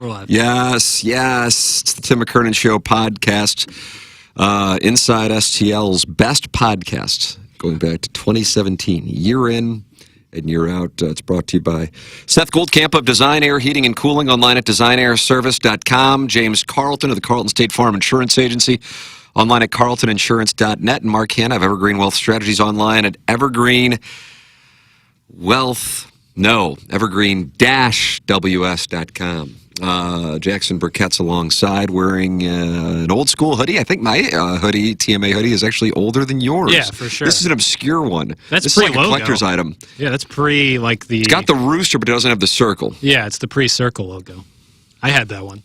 We're live. Yes. It's the Tim McKernan Show podcast. Inside STL's best podcast, going back to 2017. Year in and year out. It's brought to you by Seth Goldcamp of Design Air Heating and Cooling, online at designairservice.com. James Carlton of the Carlton State Farm Insurance Agency, online at carltoninsurance.net. And Mark Hanna of Evergreen Wealth Strategies, online at evergreen-ws.com. Jackson Burkett's alongside, wearing an old school hoodie. I think my hoodie, TMA hoodie, is actually older than yours. Yeah, for sure. This is an obscure one. That's this is like a pre-logo. collector's item. Yeah, that's pre, like the... It's got the rooster, but it doesn't have the circle. Yeah, it's the pre-circle logo. I had that one.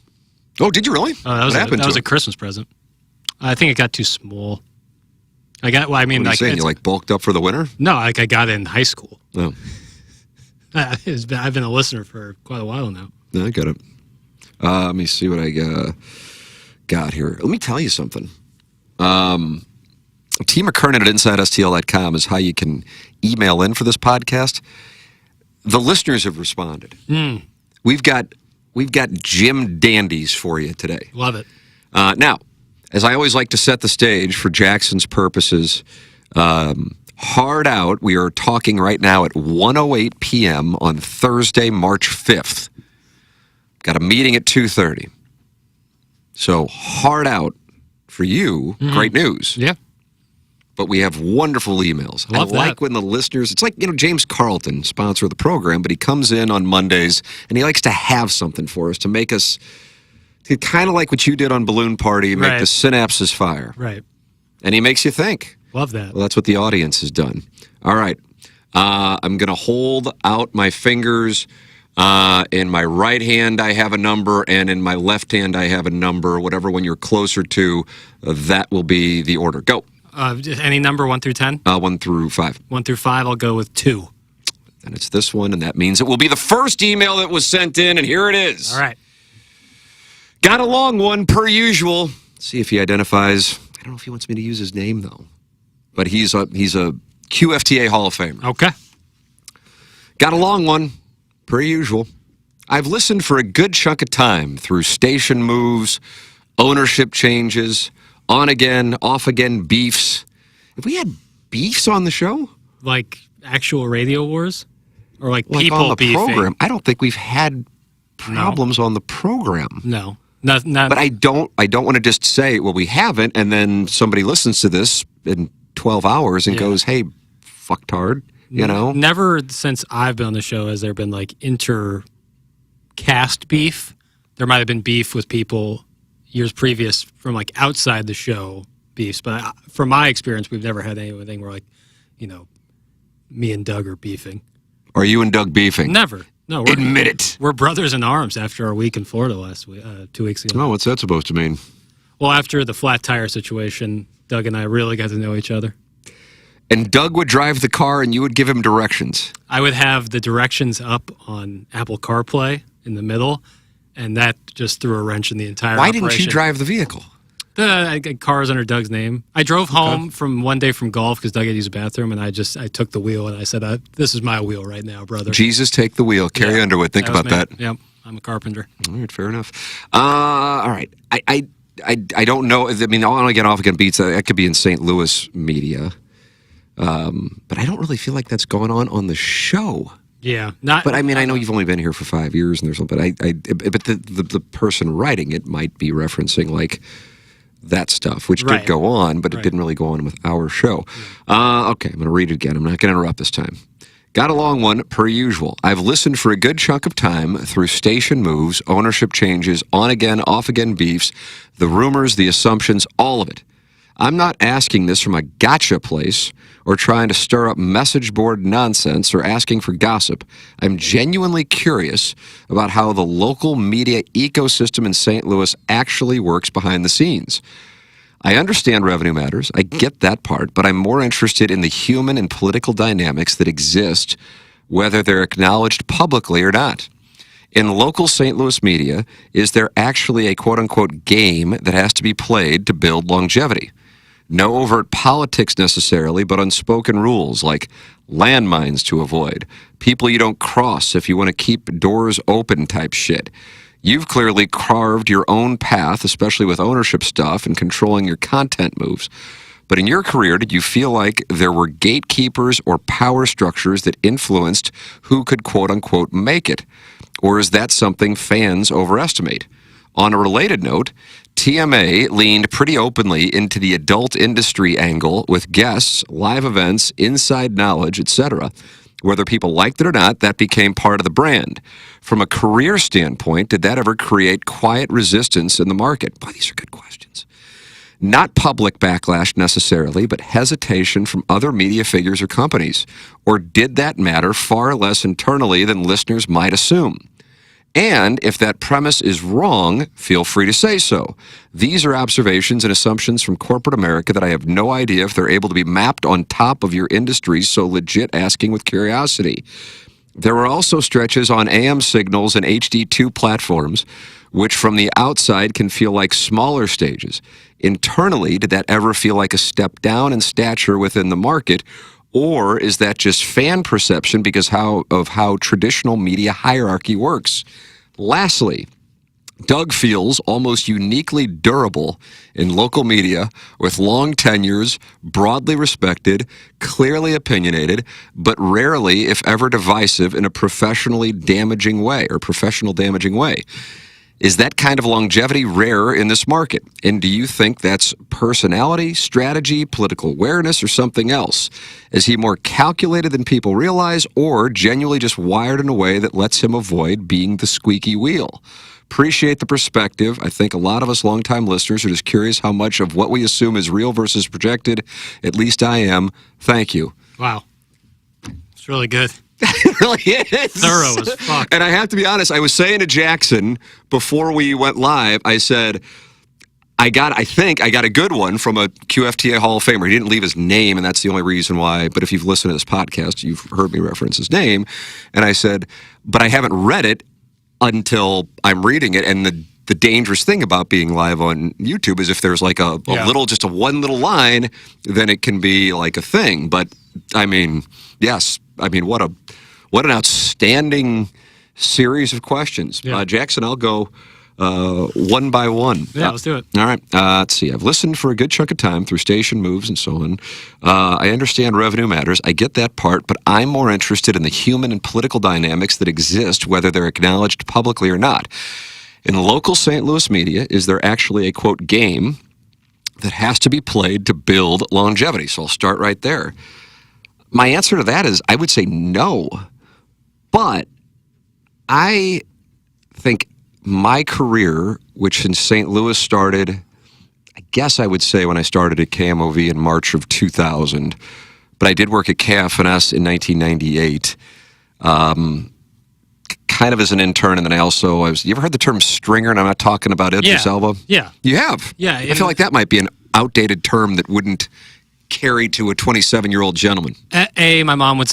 Oh, did you really? That was a Christmas present. I think it got too small. What are you saying? You bulked up for the winter? No, I got it in high school. Oh. I've been a listener for quite a while now. No, I got it. Let me see what I got here. Let me tell you something. T. McKernan at InsideSTL.com is how you can email in for this podcast. The listeners have responded. We've got Jim Dandies for you today. Love it. Now, as I always like to set the stage for Jackson's purposes, hard out, we are talking right now at 1:08 p.m. on Thursday, March 5th. Got a meeting at 2:30. So hard out for you. Great news. Yeah. But we have wonderful emails. I like when the listeners, it's like, James Carlton, sponsor of the program, but he comes in on Mondays and he likes to have something for us to make us, kind of like what you did on Balloon Party, make the synapses fire. Right. And he makes you think. Love that. Well, that's what the audience has done. All right. I'm going to hold out my fingers. In my right hand, I have a number, and in my left hand, I have a number. Whatever one you're closer to, that will be the order. Go. Any number, 1 through 10? 1 through 5. 1 through 5, I'll go with 2. And it's this one, and that means it will be the first email that was sent in, and here it is. All right. Got a long one, per usual. See if he identifies. I don't know if he wants me to use his name, though. But he's a QFTA Hall of Famer. Okay. Got a long one. Per usual. I've listened for a good chunk of time through station moves, ownership changes, on again, off again beefs. Have we had beefs on the show? Like actual radio wars? Or like people on the beefing? Program? I don't think we've had problems on the program. No. Not, but I don't want to just say, well, we haven't, and then somebody listens to this in 12 hours and goes, hey, fucktard. Never since I've been on the show has there been like inter-cast beef. There might have been beef with people years previous from like outside the show beefs, but from my experience, we've never had anything where like, me and Doug are beefing. Are you and Doug beefing? Never. No. Admit it. We're brothers in arms after our week in Florida last week, 2 weeks ago. Oh, what's that supposed to mean? Well, after the flat tire situation, Doug and I really got to know each other. And Doug would drive the car and you would give him directions. I would have the directions up on Apple CarPlay in the middle, and that just threw a wrench in the entire operation. Why didn't you drive the vehicle? The car was under Doug's name. I drove home from one day from golf because Doug had to use the bathroom, and I took the wheel and I said, this is my wheel right now, brother. Jesus, take the wheel. Carrie Underwood, think about that. Yep, I'm a carpenter. All right, fair enough. All right. I don't know. I mean, on again, off again beats, that could be in St. Louis media. But I don't really feel like that's going on the show. Yeah, But I mean, I know you've only been here for 5 years, and there's but the person writing it might be referencing like that stuff, which did go on, but it didn't really go on with our show. Okay, I'm going to read it again. I'm not going to interrupt this time. Got a long one, per usual. I've listened for a good chunk of time through station moves, ownership changes, on again, off again beefs, the rumors, the assumptions, all of it. I'm not asking this from a gotcha place or trying to stir up message board nonsense or asking for gossip. I'm genuinely curious about how the local media ecosystem in St. Louis actually works behind the scenes. I understand revenue matters. I get that part, but I'm more interested in the human and political dynamics that exist, whether they're acknowledged publicly or not. In local St. Louis media, is there actually a quote-unquote game that has to be played to build longevity? No overt politics necessarily, but unspoken rules like landmines to avoid, people you don't cross if you want to keep doors open type shit. You've clearly carved your own path, especially with ownership stuff and controlling your content moves. But in your career, did you feel like there were gatekeepers or power structures that influenced who could quote-unquote make it? Or is that something fans overestimate? On a related note, TMA leaned pretty openly into the adult industry angle with guests, live events, inside knowledge, etc. Whether people liked it or not, that became part of the brand. From a career standpoint, did that ever create quiet resistance in the market? Boy, these are good questions. Not public backlash necessarily, but hesitation from other media figures or companies. Or did that matter far less internally than listeners might assume? And if that premise is wrong, feel free to say so. These are observations and assumptions from corporate America that I have no idea if they're able to be mapped on top of your industry, so legit asking with curiosity. There were also stretches on AM signals and HD2 platforms, which from the outside can feel like smaller stages. Internally, did that ever feel like a step down in stature within the market? Or is that just fan perception because of how traditional media hierarchy works? Lastly, Doug feels almost uniquely durable in local media with long tenures, broadly respected, clearly opinionated, but rarely, if ever, divisive in a professional damaging way. Is that kind of longevity rare in this market? And do you think that's personality, strategy, political awareness, or something else? Is he more calculated than people realize, or genuinely just wired in a way that lets him avoid being the squeaky wheel? Appreciate the perspective. I think a lot of us longtime listeners are just curious how much of what we assume is real versus projected. At least I am. Thank you. Wow. It's really good. It really is. Thorough as fuck. And I have to be honest, I was saying to Jackson before we went live, I said, I think I got a good one from a QFTA Hall of Famer. He didn't leave his name, and that's the only reason why. But if you've listened to this podcast, you've heard me reference his name. And I said, but I haven't read it until I'm reading it. And the dangerous thing about being live on YouTube is if there's like a little, just a one little line, then it can be like a thing. But I mean, yes. I mean, what an outstanding series of questions. Yeah. Jackson, I'll go one by one. Yeah, let's do it. All right. Let's see. I've listened for a good chunk of time through station moves and so on. I understand revenue matters. I get that part, but I'm more interested in the human and political dynamics that exist, whether they're acknowledged publicly or not. In the local St. Louis media, is there actually a, quote, game that has to be played to build longevity? So I'll start right there. My answer to that is I would say no. But I think my career, which in St. Louis started, I guess I would say when I started at KMOV in March of 2000, but I did work at KFNS in 1998, kind of as an intern, and then you ever heard the term stringer, and I'm not talking about Idris Elba? Yeah. You have? Yeah. I feel like that might be an outdated term that wouldn't carry to a 27-year-old gentleman. My mom would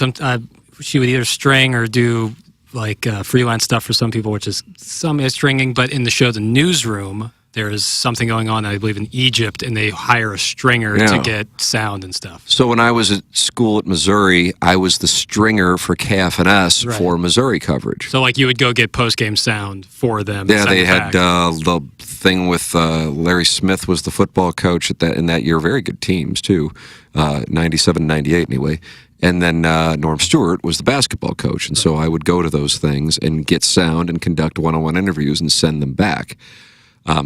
she would either string or do like freelance stuff for some people, which is some is stringing. But in the show The Newsroom, there is something going on, I believe, in Egypt, and they hire a stringer to get sound and stuff. So when I was at school at Missouri, I was the stringer for KFNS for Missouri coverage. So like you would go get post-game sound for them. Yeah, they had the thing with Larry Smith was the football coach in that year. Very good teams, too. 97, 98 anyway. And then Norm Stewart was the basketball coach. And so I would go to those things and get sound and conduct one-on-one interviews and send them back.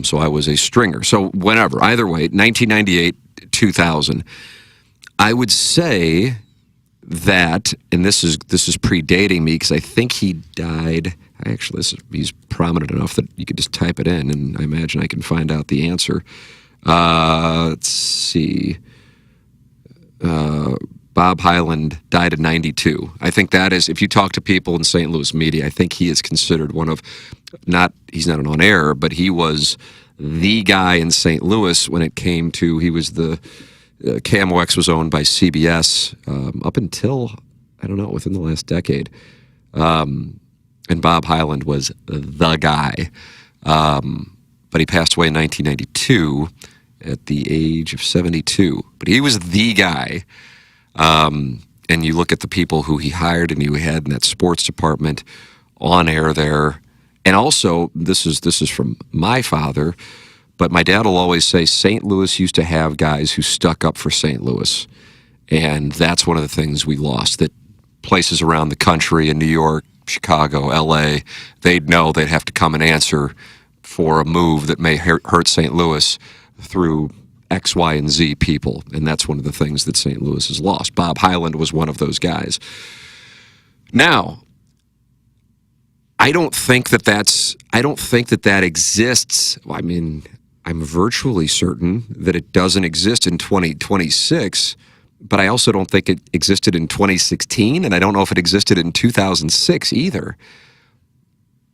So I was a stringer. So whenever, either way, 1998, 2000, I would say that, and this is predating me because I think he died. Actually, he's prominent enough that you could just type it in, and I imagine I can find out the answer. Let's see. Bob Hyland died in 92. I think that is, if you talk to people in St. Louis media, I think he is considered one of, he's not an on-air, but he was the guy in St. Louis when it came to, he was KMOX was owned by CBS up until, I don't know, within the last decade. And Bob Hyland was the guy. But he passed away in 1992 at the age of 72. But he was the guy. And you look at the people who he hired and who he had in that sports department on air there, And also, this is from my father, but my dad will always say St. Louis used to have guys who stuck up for St. Louis. And that's one of the things we lost, that places around the country in New York, Chicago, L.A., they'd know they'd have to come and answer for a move that may hurt St. Louis through X, Y, and Z people. And that's one of the things that St. Louis has lost. Bob Hyland was one of those guys. Now, I don't think that exists. I mean, I'm virtually certain that it doesn't exist in 2026, but I also don't think it existed in 2016, and I don't know if it existed in 2006 either.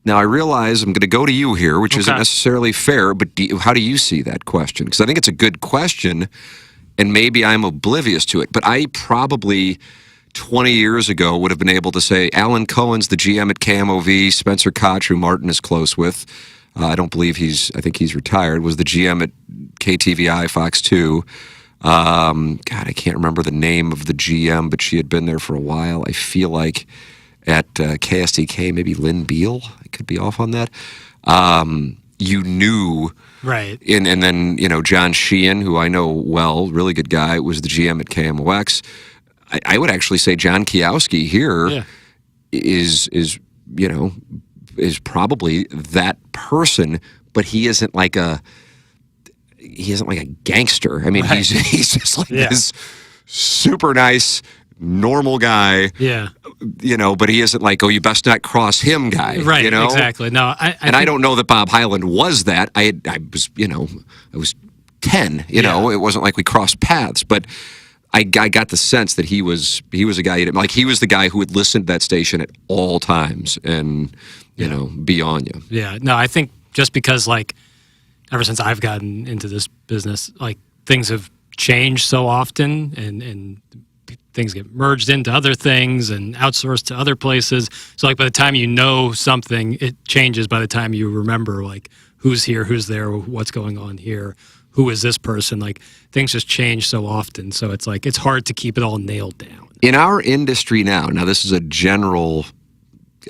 Now, I realize I'm going to go to you here, which isn't necessarily fair, but how do you see that question? Because I think it's a good question, and maybe I'm oblivious to it, but I probably 20 years ago would have been able to say Alan Cohen's the GM at KMOV, Spencer Koch, who Martin is close with, I think he's retired, was the GM at KTVI, Fox 2. God, I can't remember the name of the GM, but she had been there for a while. I feel like at KSDK, maybe Lynn Beal. I could be off on that. You knew. Right. And then, John Sheehan, who I know well, really good guy, was the GM at KMOX. I would actually say John Kiowski here is probably that person, but he isn't like a gangster. I mean, he's just like this super nice, normal guy. Yeah. But he isn't like, oh, you best not cross him guy. Right. Exactly. No, I don't know that Bob Hyland was that. I was 10. It wasn't like we crossed paths, but I got the sense that he was a guy, he was the guy who would listen to that station at all times and be on you. Yeah. No, I think just because ever since I've gotten into this business, things have changed so often, and things get merged into other things and outsourced to other places. So by the time you know something, it changes by the time you remember who's here, who's there, what's going on here, who is this person. Things just change so often. So it's hard to keep it all nailed down. In our industry now this is a general,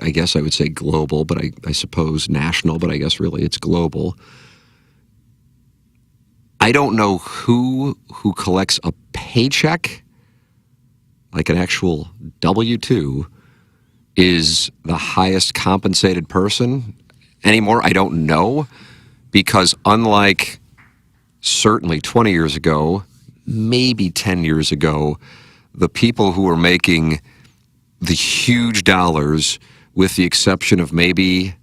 I guess I would say global, but I suppose national, but I guess really it's global. I don't know who collects a paycheck, like an actual W-2, is the highest compensated person anymore. I don't know, because unlike certainly 20 years ago, maybe 10 years ago, the people who were making the huge dollars, with the exception of maybe,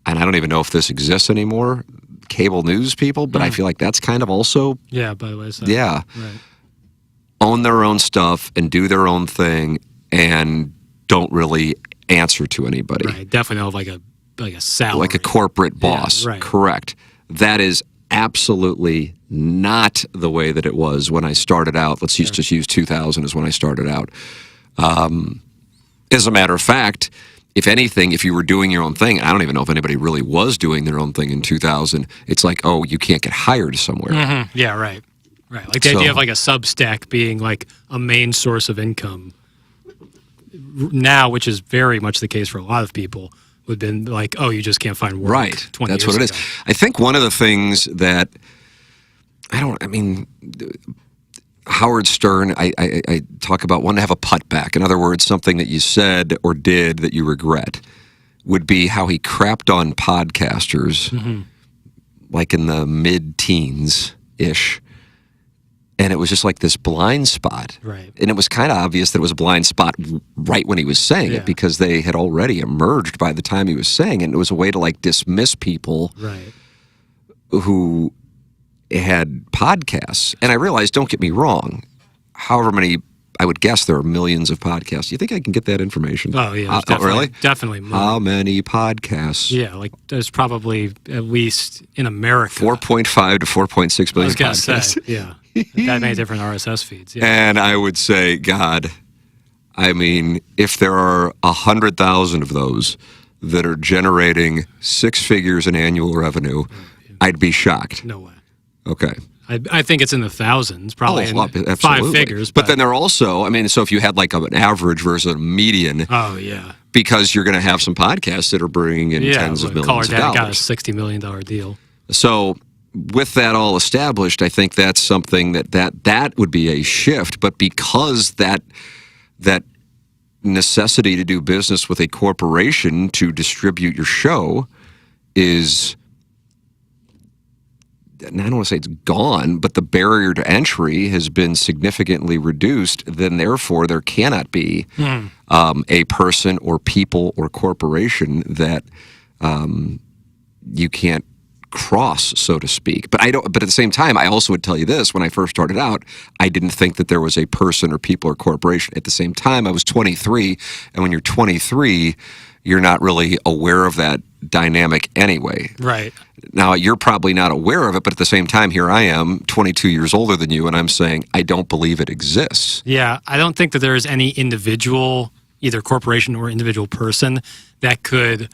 and I don't even know if this exists anymore, cable news people, but I feel like that's kind of also... Yeah, by the way. So, yeah. Right. Own their own stuff and do their own thing and don't really answer to anybody. Right, definitely don't have a salary. Like a corporate boss. Yeah, right. Correct. That is absolutely not the way that it was when I started out. Let's just use 2000 as when I started out. As a matter of fact, if anything, if you were doing your own thing, I don't even know if anybody really was doing their own thing in 2000, it's like, oh, you can't get hired somewhere. Mm-hmm. Yeah, right. Right. The idea of a Substack being a main source of income now, which is very much the case for a lot of people, would have been oh, you just can't find work. Right. 20 That's years what it ago. is. I think one of the things that Howard Stern, I talk about wanting to have a putback. In other words, something that you said or did that you regret, would be how he crapped on podcasters, in the mid-teens-ish. And it was just this blind spot. Right. And it was kind of obvious that it was a blind spot right when he was saying it, because they had already emerged by the time he was saying it. And it was a way to dismiss people who had podcasts. And I realized, don't get me wrong, however many, I would guess there are millions of podcasts. You think I can get that information? Oh, yeah. Really? Definitely more. How many podcasts? Yeah, there's probably at least in America. 4.5 to 4.6 billion podcasts. I was going to say, yeah. That many different RSS feeds. Yeah. And I would say, God, if there are 100,000 of those that are generating 6 figures in annual revenue, I'd be shocked. No way. Okay. I think it's in the thousands, probably absolutely. 5 figures. But then they're also, I mean, so if you had like an average versus a median, oh yeah, because you're going to have some podcasts that are bringing in tens of millions of dollars. Got a $60 million deal. So with that all established, I think that's something that would be a shift. But because that necessity to do business with a corporation to distribute your show is, I don't want to say it's gone, but the barrier to entry has been significantly reduced, then therefore there cannot be a person or people or corporation that you can't cross, so to speak. But at the same time, I also would tell you this: when I first started out, I didn't think that there was a person or people or corporation. At the same time, I was 23, and when you're 23, you're not really aware of that dynamic anyway. Right. Now, you're probably not aware of it, but at the same time, here I am, 22 years older than you, and I'm saying I don't believe it exists. Yeah, I don't think that there is any individual, either corporation or individual person, that could,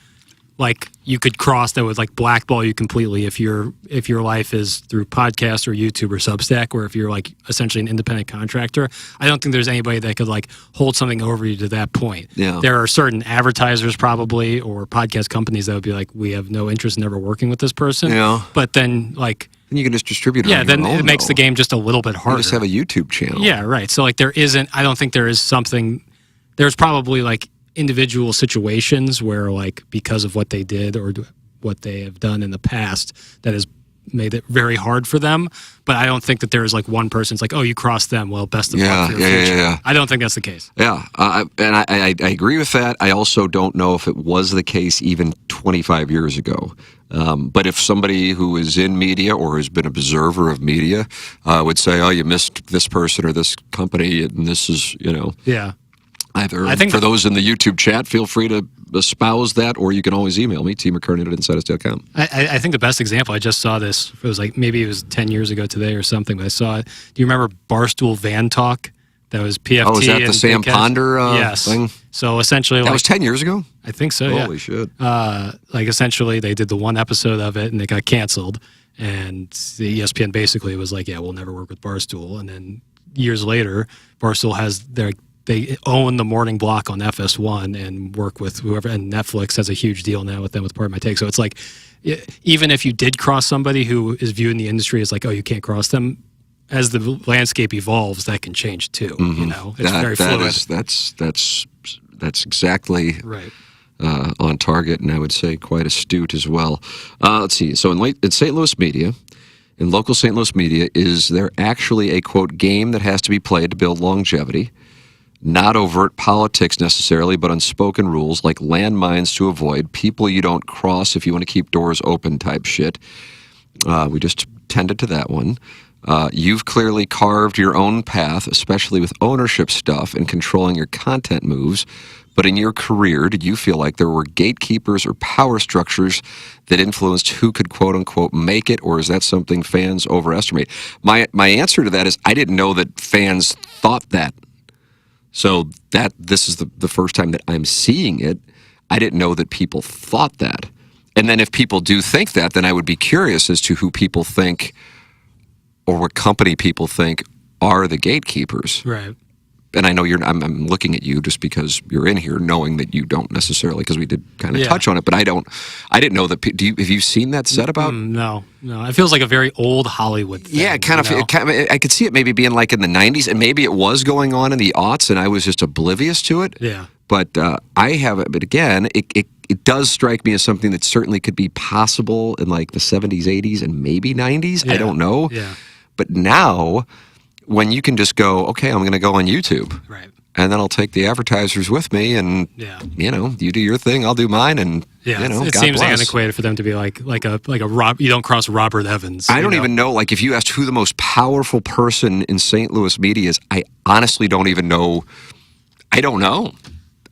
like, you could cross that would like blackball you completely if your life is through podcast or YouTube or Substack, or if you're like essentially an independent contractor. I don't think there's anybody that could like hold something over you to that point. Yeah. There are certain advertisers probably or podcast companies that would be like, we have no interest in ever working with this person. Yeah. But then like, and you can just distribute it. Yeah, on your then own, it makes the game just a little bit harder. You just have a YouTube channel. Yeah, right. So like I don't think there is something, there's probably like individual situations where like because of what they did or what they have done in the past that has made it very hard for them, but I don't think that there is like one person's like, oh, you crossed them, well, best of luck for your future. Yeah. I don't think that's the case. Yeah, and I agree with that. I also don't know if it was the case even 25 years ago. But if somebody who is in media or has been an observer of media would say, oh, you missed this person or this company, and this is, Yeah. Either. I think for those in the YouTube chat, feel free to espouse that, or you can always email me, tmckernan@insiders.com. I think the best example, I just saw this, it was like, maybe it was 10 years ago today or something, but I saw it. Do you remember Barstool Van Talk? That was PFT. Oh, is that the Sam Ponder yes. thing? So essentially, that was 10 years ago? I think so, yeah. Holy shit. Like essentially, they did the one episode of it and it got canceled. And the ESPN basically was like, yeah, we'll never work with Barstool. And then years later, Barstool has they own the morning block on FS1 and work with whoever, and Netflix has a huge deal now with them with Part of My Take. So it's like, even if you did cross somebody who is viewed in the industry as like, oh, you can't cross them, as the landscape evolves, that can change too. Mm-hmm. It's very fluid. That's exactly right. On target, and I would say quite astute as well. Let's see. So in St. Louis media, in local St. Louis media, is there actually a, quote, game that has to be played to build longevity? Not overt politics necessarily, but unspoken rules like landmines to avoid, people you don't cross if you want to keep doors open type shit. We just tended to that one. You've clearly carved your own path, especially with ownership stuff and controlling your content moves. But in your career, did you feel like there were gatekeepers or power structures that influenced who could, quote unquote, make it, or is that something fans overestimate? My answer to that is I didn't know that fans thought that. So this is the first time that I'm seeing it. I didn't know that people thought that. And then if people do think that, then I would be curious as to who people think or what company people think are the gatekeepers. Right. And I know I'm looking at you just because you're in here, knowing that you don't necessarily, because we did kind of touch on it, but I didn't know that. Have you seen that set about? No. It feels like a very old Hollywood thing. Yeah, I could see it maybe being like in the 90s, and maybe it was going on in the aughts, and I was just oblivious to it. Yeah. But but again, it does strike me as something that certainly could be possible in like the 70s, 80s, and maybe 90s. Yeah. I don't know. Yeah. But now, when you can just go, okay, I'm going to go on YouTube. Right. And then I'll take the advertisers with me, and you do your thing, I'll do mine, and it God seems bless. antiquated for them to be like a you don't cross Robert Evans. I don't even know. Like if you asked who the most powerful person in St. Louis media is, I honestly don't even know. I don't know.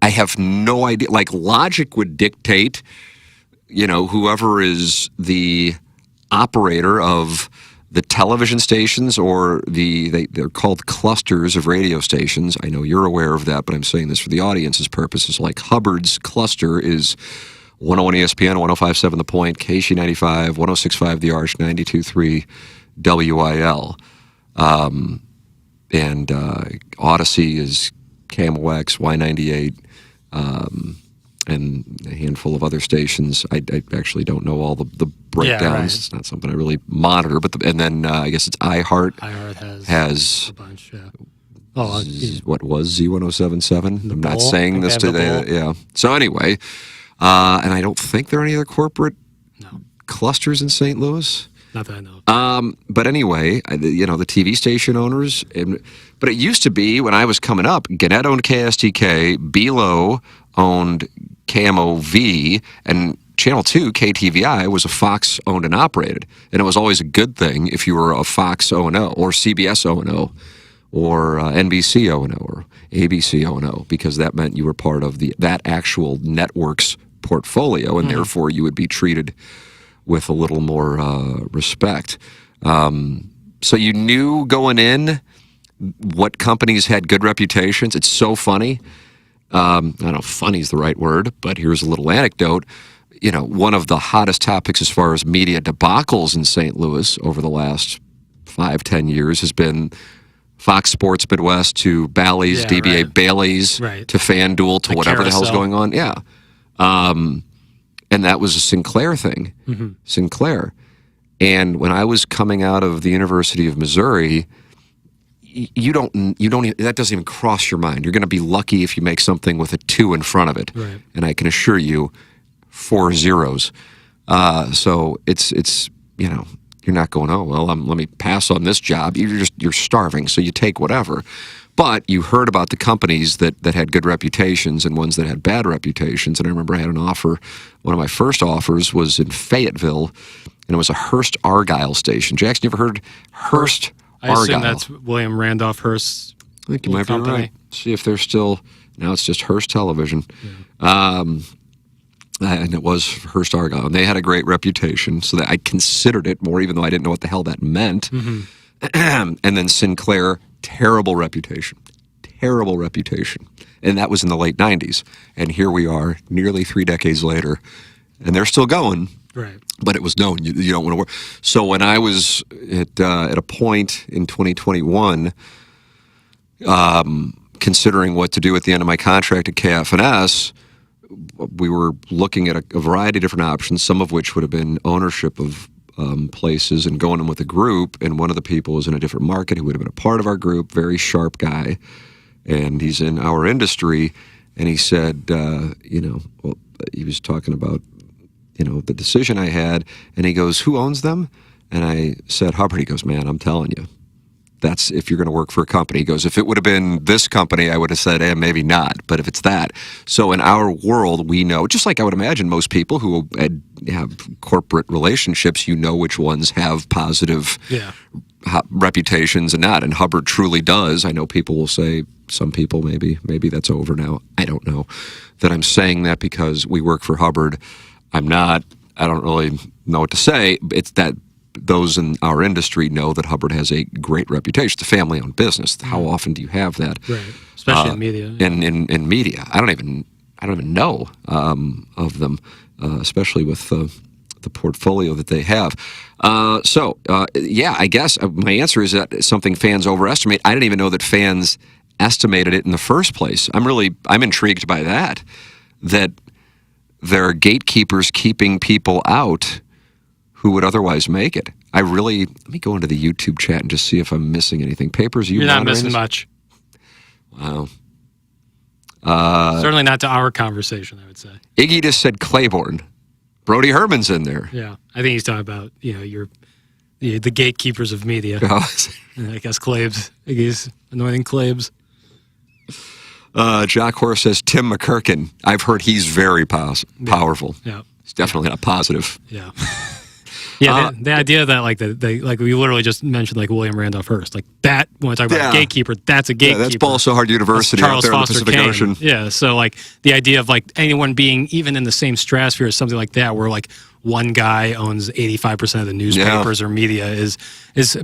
I have no idea. Like logic would dictate, whoever is the operator of the television stations, or they're called clusters of radio stations. I know you're aware of that, but I'm saying this for the audience's purposes. Like Hubbard's cluster is 101 ESPN, 105.7 The Point, KC95, 106.5 The Arch, 92.3 WIL. And Odyssey is KMOX, Y98, and a handful of other stations. I actually don't know all the breakdowns. Yeah, right. It's not something I really monitor. And then I guess it's iHeart. iHeart has a bunch, yeah. What was Z1077? I'm not saying this today. Yeah. So anyway, and I don't think there are any other corporate clusters in St. Louis. Not that I know of. But anyway, the TV station owners. But it used to be when I was coming up, Gannett owned KSTK, Belo owned KMOV, and Channel 2, KTVI, was a Fox owned and operated. And it was always a good thing if you were a Fox O&O or CBS O&O or NBC O&O or ABC O&O, because that meant you were part of that actual network's portfolio, and therefore you would be treated with a little more respect. So you knew going in what companies had good reputations. It's so funny. I don't know if funny is the right word, but here's a little anecdote. One of the hottest topics as far as media debacles in St. Louis over the last 5-10 years has been Fox Sports Midwest to Bally's, DBA right. Bailey's, Right. to FanDuel, to whatever the hell's going on. Yeah. And that was a Sinclair thing. Mm-hmm. Sinclair. And when I was coming out of the University of Missouri, you don't even, that doesn't even cross your mind. You're going to be lucky if you make something with a 2 in front of it. Right. And I can assure you, 4 zeros. So it's you're not going, oh, well, let me pass on this job. You're starving, so you take whatever. But you heard about the companies that had good reputations and ones that had bad reputations. And I remember I had an offer. One of my first offers was in Fayetteville, and it was a Hearst Argyle station. Jackson, you ever heard Hearst Argyle? I assume that's William Randolph Hearst's I think you might company. be right. See if they're still, now it's just Hearst Television. Yeah. And it was Hearst Argyle. And they had a great reputation, so that I considered it more, even though I didn't know what the hell that meant. Mm-hmm. And then Sinclair, terrible reputation. And that was in the late 90s. And here we are, nearly 3 decades later, and they're still going. Right. But it was known you don't want to work. So when I was at a point in 2021, considering what to do at the end of my contract at KFNS, we were looking at a variety of different options, some of which would have been ownership of places and going in with a group. And one of the people was in a different market who would have been a part of our group, very sharp guy. And he's in our industry. And he said, he was talking about, the decision I had. And he goes, who owns them? And I said, Hubbard. He goes, man, I'm telling you. That's if you're going to work for a company. He goes, if it would have been this company, I would have said, maybe not. But if it's that. So in our world, we know, just like I would imagine most people who have corporate relationships, which ones have positive reputations and not. And Hubbard truly does. I know people will say, some people maybe that's over now. I don't know that I'm saying that because we work for Hubbard. I'm not. I don't really know what to say. It's that those in our industry know that Hubbard has a great reputation. It's a family-owned business. How often do you have that? Right, especially in media. In media, I don't even know of them, especially with the portfolio that they have. I guess my answer is that something fans overestimate. I didn't even know that fans estimated it in the first place. I'm intrigued by that there are gatekeepers keeping people out who would otherwise make it. Let me go into the YouTube chat and just see if I'm missing anything. Papers, you're not missing much. Wow. Certainly not to our conversation, I would say. Iggy just said Claiborne. Brody Herman's in there. Yeah, I think he's talking about the gatekeepers of media. Oh. I guess Claibs. Iggy's anointing Claibs. Jock Horse says Tim McKernan. I've heard he's very powerful. Yeah, he's definitely not positive. Yeah. Yeah, the idea that like we literally just mentioned like William Randolph Hearst, like that when we talk about gatekeeper, that's a gatekeeper. Yeah, that's Balsall Hard University out there in the Pacific Ocean. Yeah, so like the idea of like anyone being even in the same stratosphere as something like that, where like one guy owns 85% of the newspapers or media is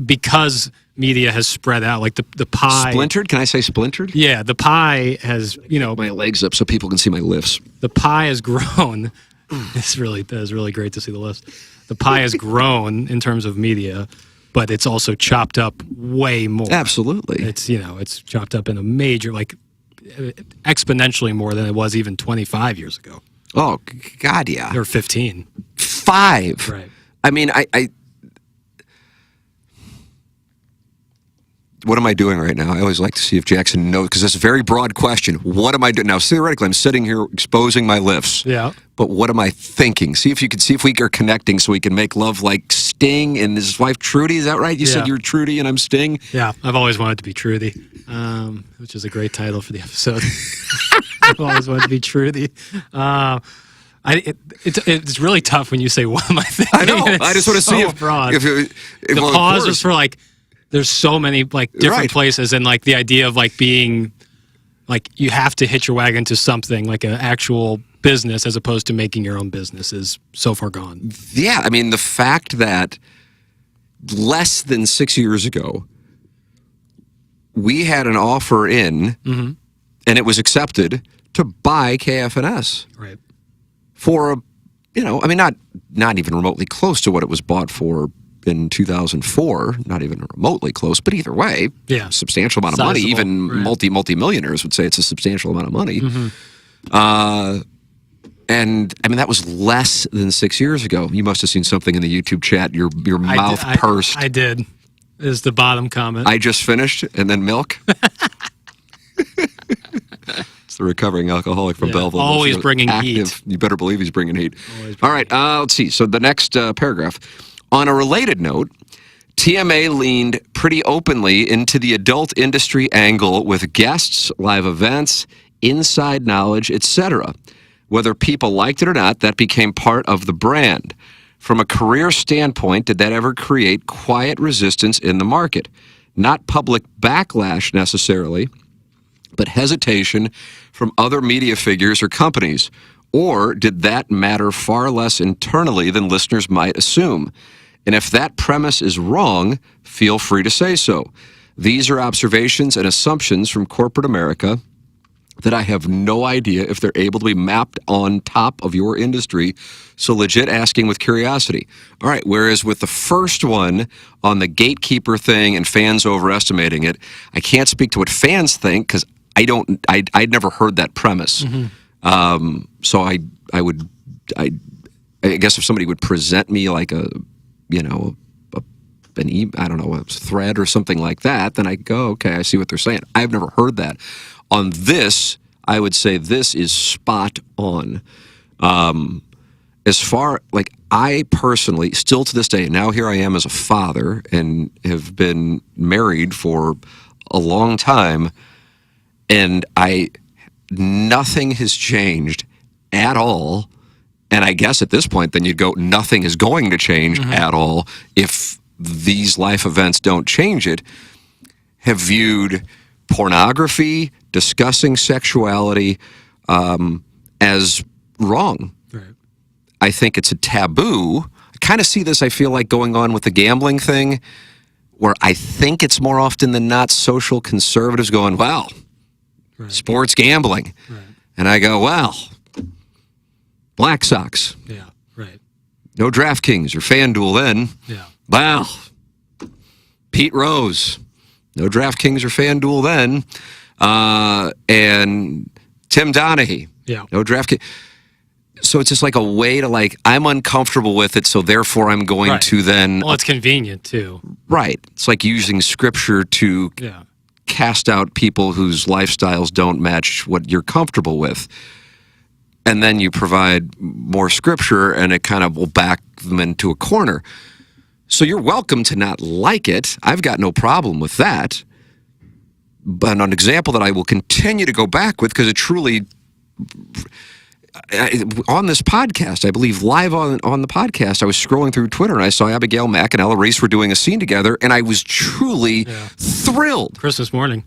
because media has spread out. Like the pie splintered. Can I say splintered? Yeah, the pie has my legs up so people can see my lifts. The pie has grown It's really great to see the list. The pie has grown in terms of media, but it's also chopped up way more. Absolutely. It's chopped up in a major, like exponentially more than it was even 25 years ago. Oh, God, yeah. Or 15. 5. Right. I mean, I what am I doing right now? I always like to see if Jackson knows, because it's a very broad question. What am I doing? Now, theoretically, I'm sitting here exposing my lifts. Yeah. But what am I thinking? See if we are connecting so we can make love like Sting and his wife Trudy. Is that right? You said you're Trudy and I'm Sting? Yeah. I've always wanted to be Trudy, which is a great title for the episode. I've always wanted to be Trudy. It's really tough when you say, what am I thinking? I know. I just want to see if the pause is for like, there's so many like different places, and like the idea of like being like you have to hitch your wagon to something like an actual business as opposed to making your own business is so far gone. Yeah, I mean the fact that less than 6 years ago we had an offer in, and it was accepted to buy KFNS. Right. For I mean not even remotely close to what it was bought for in 2004, not even remotely close, but either way, substantial amount of money. Even multi-millionaires would say it's a substantial amount of money. And I mean, that was less than 6 years ago. You must have seen something in the YouTube chat. Your mouth pursed. I did. Is the bottom comment. I just finished, and then milk. It's the recovering alcoholic from Belleville. Always bringing heat. You better believe he's bringing heat. All right, let's see. So the next paragraph. On a related note, TMA leaned pretty openly into the adult industry angle with guests, live events, inside knowledge, etc. Whether people liked it or not, that became part of the brand. From a career standpoint, did that ever create quiet resistance in the market? Not public backlash necessarily, but hesitation from other media figures or companies. Or did that matter far less internally than listeners might assume? And if that premise is wrong, feel free to say so. These are observations and assumptions from corporate America that I have no idea if they're able to be mapped on top of your industry. So legit asking with curiosity. All right, whereas with the first one on the gatekeeper thing and fans overestimating it, I can't speak to what fans think because I'd never heard that premise. So I guess if somebody would present me like a thread or something like that, then I go, okay, I see what they're saying. I've never heard that. On this, I would say this is spot on. As far, like, I personally, still to this day, now here I am as a father and have been married for a long time, and nothing has changed at all. And I guess at this point, then you'd go, nothing is going to change at all if these life events don't change it. Have viewed pornography, discussing sexuality as wrong. Right. I think it's a taboo. I kind of see this, I feel like, going on with the gambling thing, where I think it's more often than not social conservatives going, well, sports gambling. Right. And I go, well, Black Sox. Yeah, right. No DraftKings or FanDuel then. Yeah. Well, Pete Rose. No DraftKings or FanDuel then. And Tim Donaghy. Yeah. No DraftKings. So it's just like a way to, like, I'm uncomfortable with it, so therefore I'm going to then... Well, it's convenient, too. Right. It's like using scripture to cast out people whose lifestyles don't match what you're comfortable with. And then you provide more scripture, and it kind of will back them into a corner. So you're welcome to not like it. I've got no problem with that. But an example that I will continue to go back with, because it truly... on this podcast, I believe live on the podcast, I was scrolling through Twitter and I saw Abigail Mack and Ella Reese were doing a scene together, and I was truly thrilled. Christmas morning.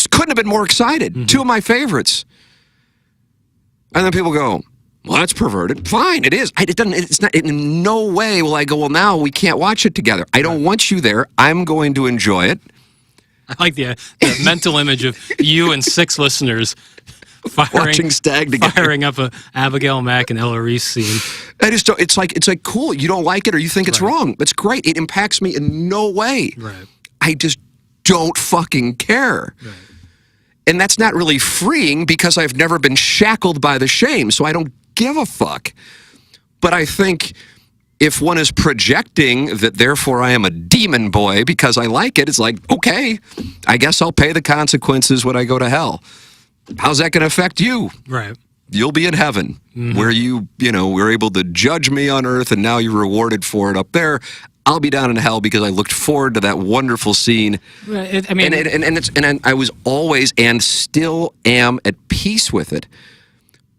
Couldn't have been more excited. Two of my favorites. And then people go, well, that's perverted. Fine, it is. It's not. In no way will I go, well, now we can't watch it together. I don't want you there. I'm going to enjoy it. I like the mental image of you and 6 listeners watching Stag together. Firing up a Abigail Mack and Ella Reese scene. I just don't, it's like cool. You don't like it or you think it's wrong. It's great. It impacts me in no way. Right. I just don't fucking care. Right. And that's not really freeing because I've never been shackled by the shame, so I don't give a fuck. But I think if one is projecting that therefore I am a demon boy because I like it, it's like, okay, I guess I'll pay the consequences when I go to hell. How's that going to affect you? Right. You'll be in heaven where you were able to judge me on earth and now you're rewarded for it up there. I'll be down in hell because I looked forward to that wonderful scene. Right. I was always and still am at peace with it.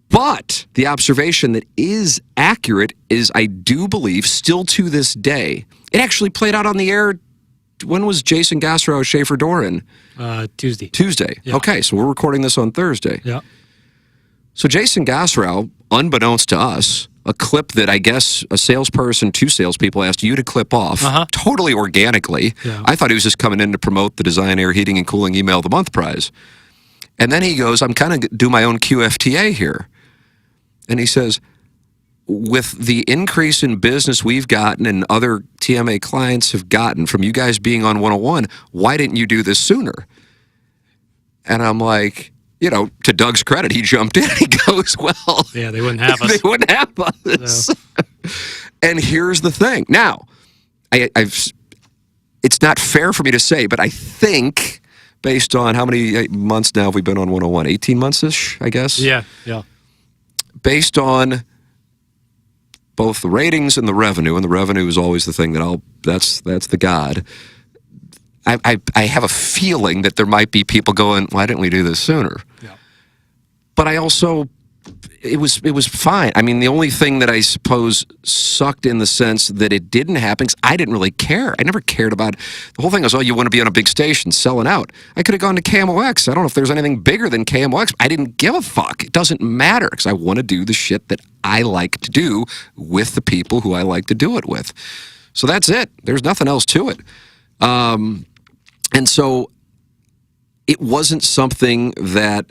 But the observation that is accurate is I do believe still to this day, it actually played out on the air. When was Jason Gassrow, Schaefer Doran? Tuesday. Tuesday. Yeah. Okay, so we're recording this on Thursday. Yeah. So Jason Gassrow, unbeknownst to us, a clip that I guess a salesperson, two salespeople asked you to clip off totally organically. Yeah. I thought he was just coming in to promote the Design Air Heating and Cooling Email of the Month prize. And then he goes, I'm kind of do my own QFTA here. And he says, with the increase in business we've gotten and other TMA clients have gotten from you guys being on 101, why didn't you do this sooner? And I'm like, to Doug's credit, he jumped in. He goes, well, yeah, they wouldn't have us. They wouldn't have us. No. And here's the thing. Now, it's not fair for me to say, but I think based on how many months now have we been on 101? 18 months-ish, I guess? Yeah. Based on both the ratings and the revenue is always the thing that's the God. I have a feeling that there might be people going, why didn't we do this sooner? Yeah. But I also, it was fine. I mean, the only thing that I suppose sucked in the sense that it didn't happen, because I didn't really care. I never cared about, the whole thing was, you want to be on a big station, selling out. I could have gone to KMOX. I don't know if there's anything bigger than KMOX. I didn't give a fuck. It doesn't matter, because I want to do the shit that I like to do with the people who I like to do it with. So that's it. There's nothing else to it. And so it wasn't something that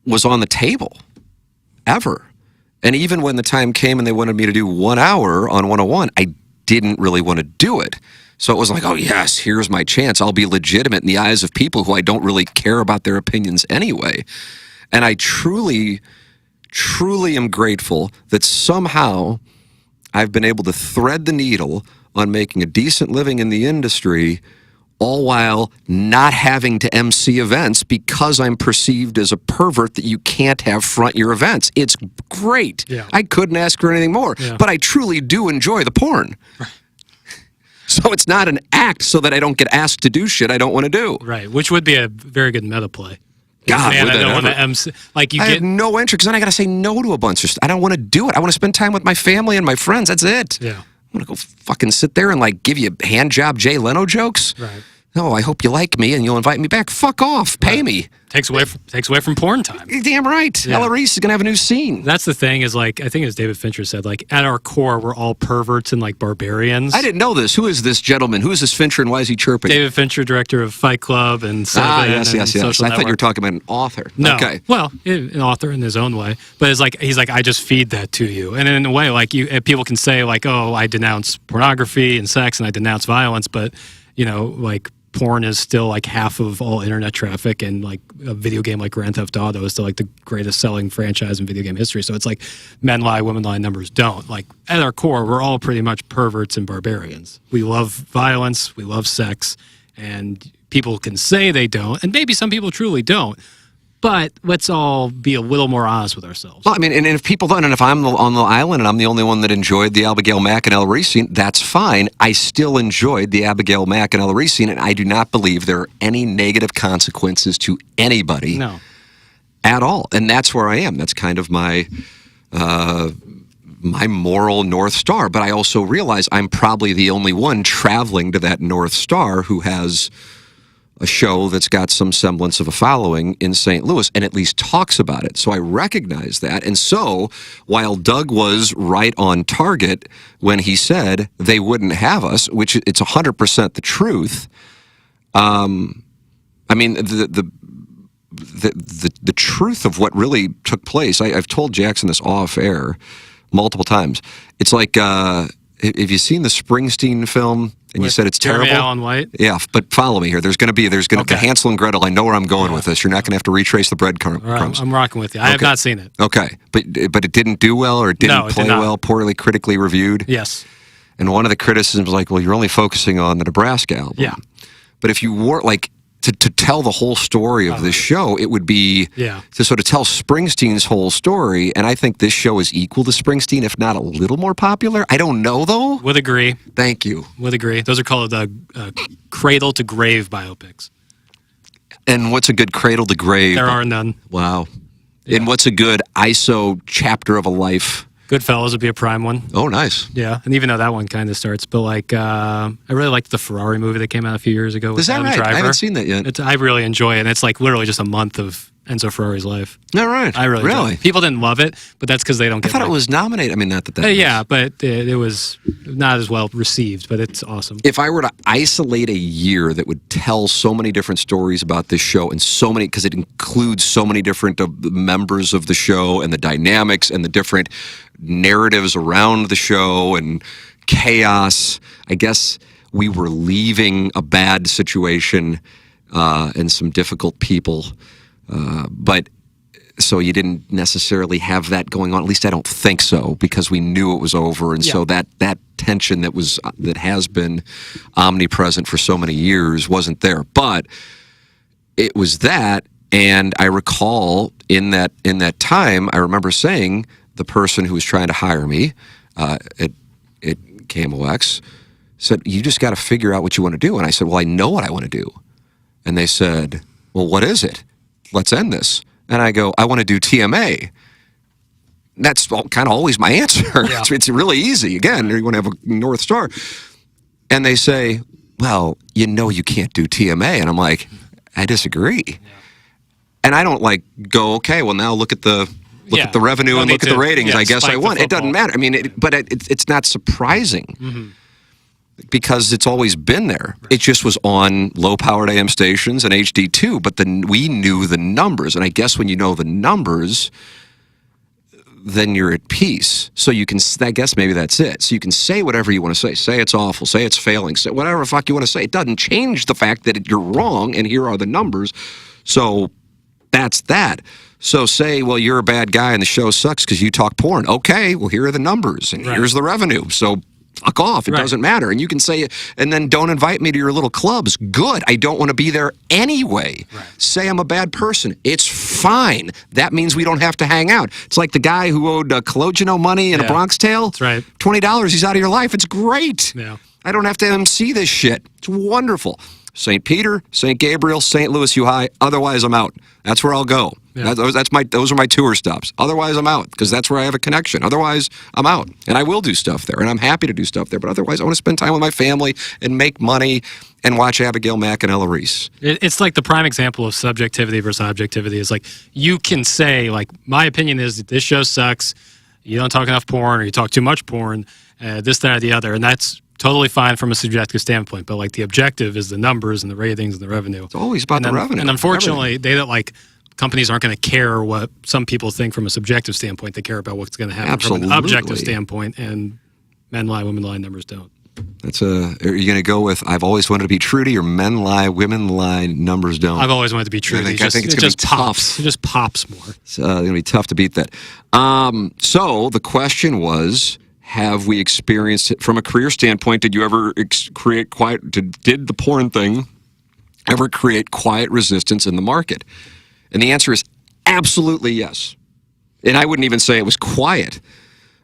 was on the table ever. And even when the time came and they wanted me to do 1 hour on 101, I didn't really want to do it. So it was like, oh yes, here's my chance. I'll be legitimate in the eyes of people who I don't really care about their opinions anyway. And I truly, truly am grateful that somehow I've been able to thread the needle on making a decent living in the industry, all while not having to MC events because I'm perceived as a pervert that you can't have front your events. It's great. Yeah. I couldn't ask for anything more. Yeah. But I truly do enjoy the porn. Right. So it's not an act so that I don't get asked to do shit I don't want to do. Right, which would be a very good meta play. God, man, I don't want to MC. I have no interest, because then I got to say no to a bunch of stuff. I don't want to do it. I want to spend time with my family and my friends. That's it. Yeah. I'm going to go fucking sit there and give you hand job Jay Leno jokes? Right. No, I hope you like me and you'll invite me back. Fuck off. Pay me. Takes away from porn time. You're damn right. Yeah. Ella Reese is going to have a new scene. That's the thing is I think as David Fincher said, at our core, we're all perverts and barbarians. I didn't know this. Who is this gentleman? Who is this Fincher and why is he chirping? David Fincher, director of Fight Club and Seven. Yes. I thought you were talking about an author. No. Okay. Well, an author in his own way. But he's like, I just feed that to you. And in a way, people can say oh, I denounce pornography and sex and I denounce violence, but, porn is still half of all internet traffic, and a video game like Grand Theft Auto is still the greatest selling franchise in video game history. So it's men lie, women lie, numbers don't. At our core, we're all pretty much perverts and barbarians. We love violence, we love sex, and people can say they don't, and maybe some people truly don't. But let's all be a little more honest with ourselves. Well, I mean, and if people don't, and if I'm on the island and I'm the only one that enjoyed the Abigail Mack and Ella Reese scene, that's fine. I still enjoyed the Abigail Mack and Ella Reese scene, and I do not believe there are any negative consequences to anybody at all. And that's where I am. That's kind of my moral North Star. But I also realize I'm probably the only one traveling to that North Star who has a show that's got some semblance of a following in St. Louis and at least talks about it. So I recognize that. And so while Doug was right on target when he said they wouldn't have us, which it's 100% the truth, I mean, the the truth of what really took place. I've told Jackson this off air multiple times. It's like, have you seen the Springsteen film? And you said it's terrible. Allen White. Yeah, but follow me here. There's going to be the Hansel and Gretel. I know where I'm going with this. You're not going to have to retrace the breadcrumbs. Right, I'm rocking with you. I have not seen it. Okay, but it didn't do well, or it didn't play well. Poorly critically reviewed. Yes. And one of the criticisms was like, well, you're only focusing on the Nebraska album. Yeah. But if you were like to tell the whole story of this show, it would be to sort of tell Springsteen's whole story. And I think this show is equal to Springsteen, if not a little more popular. I don't know, though. Would agree. Thank you. Would agree. Those are called cradle to grave biopics. And what's a good cradle to grave? There are none. Wow. Yeah. And what's a good ISO chapter of a life? Goodfellas would be a prime one. Oh, nice. Yeah, and even though that one kind of starts, but like I really liked the Ferrari movie that came out a few years ago. Is that right? Driver. I haven't seen that yet. I really enjoy it, and it's like literally just a month of Enzo Ferrari's life. All right. I really. People didn't love it, but that's because they don't get. I thought it was nominated. I mean, not that. Yeah, but it was not as well received. But it's awesome. If I were to isolate a year that would tell so many different stories about this show, and so many, because it includes so many different members of the show and the dynamics and the different narratives around the show and chaos, I guess we were leaving a bad situation and some difficult people. But so you didn't necessarily have that going on. At least I don't think so, because we knew it was over, and so that tension that has been omnipresent for so many years wasn't there. But it was that, and I recall in that time, I remember saying the person who was trying to hire me at KMOX said, "You just got to figure out what you want to do." And I said, "Well, I know what I want to do." And they said, "Well, what is it? Let's end this." And I go, "I want to do TMA." That's kind of always my answer. Yeah. It's really easy. Again, you want to have a North Star. And they say, "Well, you can't do TMA." And I'm like, "I disagree." Yeah. And I don't go, "Okay, well, now look at the revenue and look at the ratings. I guess I won." It doesn't matter. I mean, but it's not surprising. Because it's always been there. Right. It just was on low-powered AM stations and HD2, but then we knew the numbers. And I guess when you know the numbers, then you're at peace. So you can, I guess maybe that's it. So you can say whatever you want to say. Say it's awful. Say it's failing. Say whatever the fuck you want to say. It doesn't change the fact that you're wrong, and here are the numbers. So that's that. So say, well, you're a bad guy and the show sucks because you talk porn. Okay, well, here are the numbers, and here's the revenue. So fuck off. It doesn't matter. And you can say, and then don't invite me to your little clubs. Good. I don't want to be there anyway. Right. Say I'm a bad person. It's fine. That means we don't have to hang out. It's like the guy who owed Cologino money in A Bronx Tale. That's right. $20, he's out of your life. It's great. Yeah. I don't have to MC this shit. It's wonderful. St. Peter, St. Gabriel, St. Louis, U-High. Otherwise, I'm out. That's where I'll go. Yeah. Those are my tour stops. Otherwise, I'm out, because that's where I have a connection. Otherwise, I'm out. And I will do stuff there, and I'm happy to do stuff there. But otherwise, I want to spend time with my family and make money and watch Abigail Mack and Ella Reese. It's like the prime example of subjectivity versus objectivity. It's like you can say, my opinion is that this show sucks. You don't talk enough porn, or you talk too much porn, this, that, or the other. And that's totally fine from a subjective standpoint. But the objective is the numbers and the ratings and the revenue. It's always about the revenue. And unfortunately, companies aren't going to care what some people think from a subjective standpoint. They care about what's going to happen from an objective standpoint, and men lie, women lie, numbers don't. Are you going to go with "I've always wanted to be Trudy" or "Men lie, women lie, numbers don't"? I've always wanted to be Trudy. I think it's going to be tough. It just pops more. It's going to be tough to beat that. So the question was, have we experienced it from a career standpoint? Did you ever create did the porn thing ever create quiet resistance in the market? And the answer is absolutely yes. And I wouldn't even say it was quiet.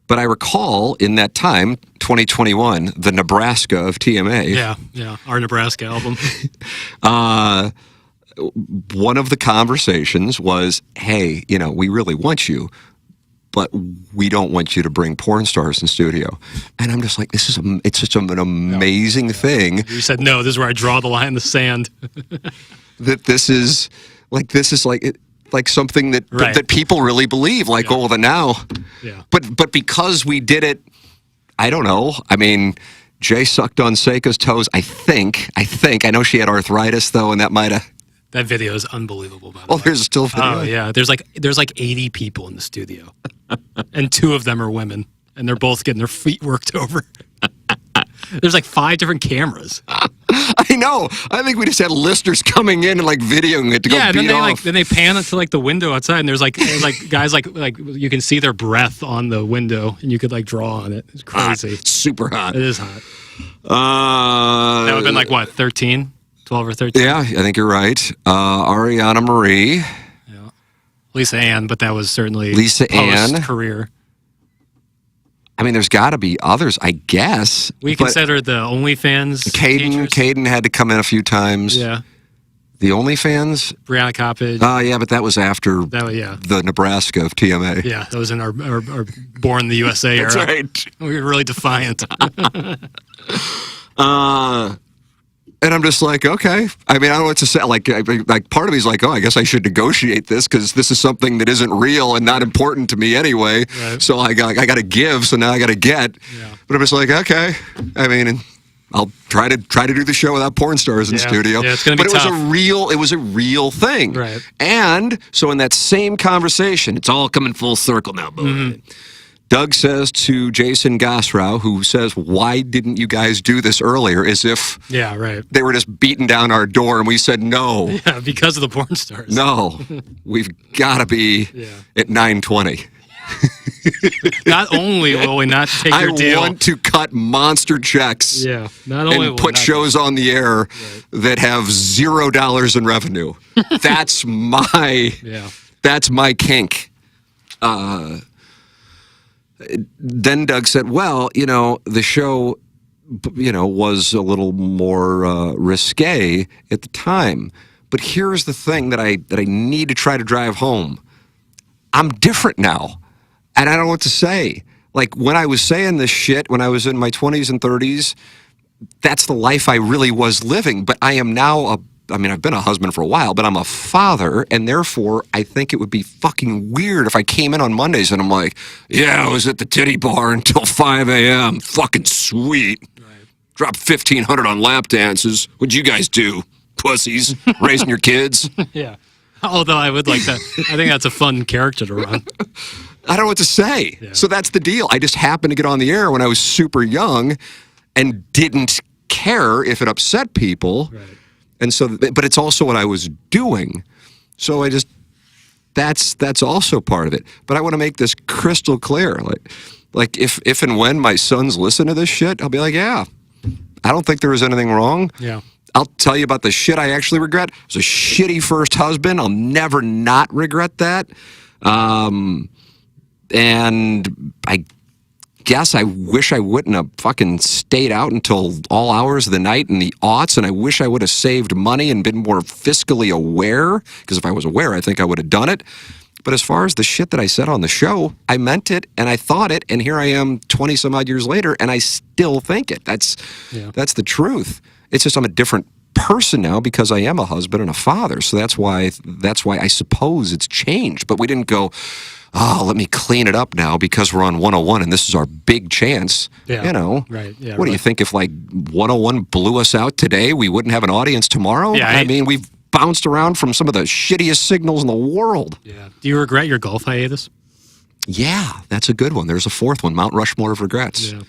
But I recall in that time, 2021, the Nebraska of TMA. Yeah, our Nebraska album. One of the conversations was, "Hey, we really want you, but we don't want you to bring porn stars in studio." And I'm just like, it's such an amazing thing. You said, no, this is where I draw the line in the sand. That this is something that people really believe. Oh, well, now. Yeah. But because we did it, I don't know. I mean, Jay sucked on Seika's toes. I think. I know she had arthritis though, and that might have. That video is unbelievable, by the Oh, way. there's still video? Oh, yeah. There's like 80 people in the studio. And 2 of them are women. And they're both getting their feet worked over. There's like 5 different cameras. I know. I think we just had listeners coming in and like videoing it to go and beat off. then they pan it to like the window outside, and there's like guys like you can see their breath on the window, and you could like draw on it. It's crazy. It's super hot. It is hot. That would have been like what, 13, 12 or 13? Yeah, I think you're right. Ariana Marie. Yeah. Lisa Ann, but that was certainly Lisa Ann. career. I mean, there's got to be others, I guess. We considered the OnlyFans. Caden had to come in a few times. Yeah. The OnlyFans? Brianna Coppage. Yeah, but that was after the Nebraska of TMA. Yeah, that was in our Born in the USA era. That's right. We were really defiant. And I'm just like, okay. I mean, I don't know what to say. Like part of me is like, oh, I guess I should negotiate this because this is something that isn't real and not important to me anyway. Right. So I got to give. So now I got to get. Yeah. But I'm just like, okay. I mean, I'll try to do the show without porn stars in the studio. Yeah, it's gonna be tough. It was a real thing. Right. And so in that same conversation, it's all coming full circle now, boy. Mm-hmm. Doug says to Jason Gosrow, who says, why didn't you guys do this earlier? As if they were just beating down our door and we said no. Yeah, because of the porn stars. No, we've got to be at 9:20. Not only will we not take your deal. I want to cut monster checks not only and put shows on the air that have $0 in revenue. That's my kink. Then Doug said, well, the show, was a little more risque at the time. But here's the thing that I need to try to drive home. I'm different now. And I don't know what to say. Like, when I was saying this shit, when I was in my 20s and 30s, that's the life I really was living. But I am now I've been a husband for a while, but I'm a father, and therefore I think it would be fucking weird if I came in on Mondays and I'm like, yeah, I was at the titty bar until 5 a.m. Fucking sweet. Right. Dropped $1,500 on lap dances. What'd you guys do? Pussies. Raising your kids? Yeah. Although I would like that. I think that's a fun character to run. I don't know what to say. Yeah. So that's the deal. I just happened to get on the air when I was super young and didn't care if it upset people. Right. And so, but it's also what I was doing. So that's also part of it. But I want to make this crystal clear. Like if and when my sons listen to this shit, I'll be like, yeah, I don't think there was anything wrong. Yeah. I'll tell you about the shit I actually regret. I was a shitty first husband. I'll never not regret that. And I guess I wish I wouldn't have fucking stayed out until all hours of the night in the aughts, and I wish I would have saved money and been more fiscally aware, because if I was aware, I think I would have done it. But as far as the shit that I said on the show, I meant it, and I thought it, and here I am 20-some-odd years later, and I still think it. That's the truth. It's just I'm a different person now because I am a husband and a father, so that's why I suppose it's changed. But we didn't go, oh, let me clean it up now because we're on 101 and this is our big chance. Yeah. Right. Yeah, what do you think if like 101 blew us out today, we wouldn't have an audience tomorrow? Yeah, I mean, we've bounced around from some of the shittiest signals in the world. Yeah. Do you regret your golf hiatus? Yeah, that's a good one. There's a fourth one, Mount Rushmore of regrets. Yeah.